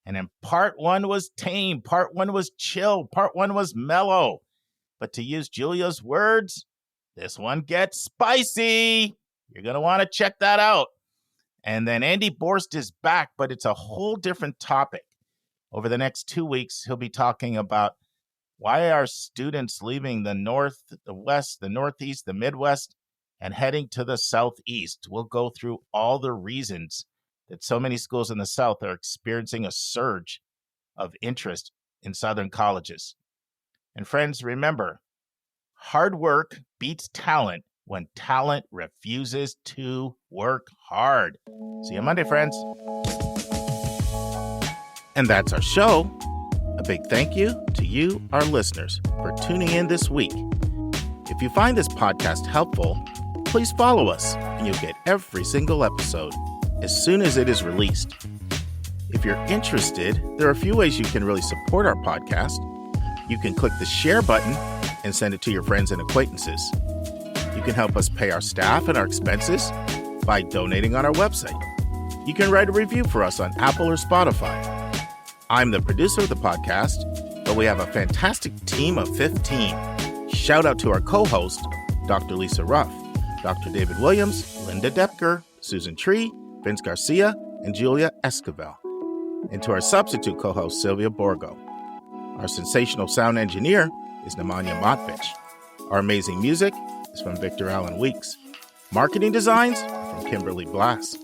And in part 1 was tame, part 1 was chill, part 1 was mellow. But to use Julia's words, this one gets spicy. You're going to want to check that out. And then Andy Borst is back, but it's a whole different topic. Over the next 2 weeks, he'll be talking about Why are students leaving the North, the West, the Northeast, the Midwest, and heading to the Southeast? We'll go through all the reasons that so many schools in the South are experiencing a surge of interest in Southern colleges. And friends, remember, hard work beats talent when talent refuses to work hard. See you Monday, friends. And that's our show. A big thank you to you, our listeners, for tuning in this week. If you find this podcast helpful, please follow us and you'll get every single episode as soon as it is released. If you're interested, there are a few ways you can really support our podcast. You can click the share button and send it to your friends and acquaintances. You can help us pay our staff and our expenses by donating on our website. You can write a review for us on Apple or Spotify. I'm the producer of the podcast, but we have a fantastic team of 15. Shout out to our co-host, Dr. Lisa Ruff, Dr. David Williams, Linda Depker, Susan Tree, Vince Garcia, and Julia Esquivel. And to our substitute co-host, Sylvia Borgo. Our sensational sound engineer is Nemanja Motvich. Our amazing music is from Victor Allen Weeks. Marketing designs are from Kimberly Blass.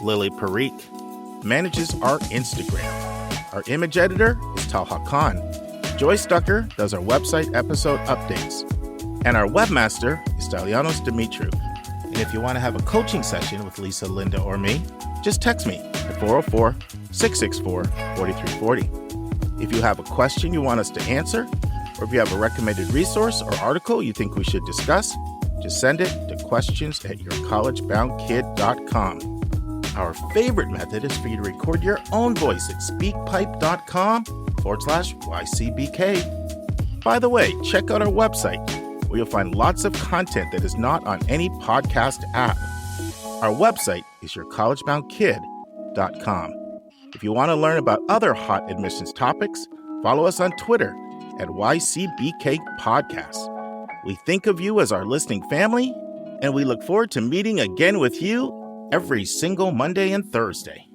Lily Parikh manages our Instagram. Our image editor is Talha Khan. Joyce Ducker does our website episode updates. And our webmaster is Stylianos Dimitriou. And if you want to have a coaching session with Lisa, Linda, or me, just text me at 404-664-4340. If you have a question you want us to answer, or if you have a recommended resource or article you think we should discuss, just send it to questions@yourcollegeboundkid.com. Our favorite method is for you to record your own voice at speakpipe.com/YCBK. By the way, check out our website where you'll find lots of content that is not on any podcast app. Our website is yourcollegeboundkid.com. If you want to learn about other hot admissions topics, follow us on Twitter at YCBK Podcasts. We think of you as our listening family, and we look forward to meeting again with you every single Monday and Thursday.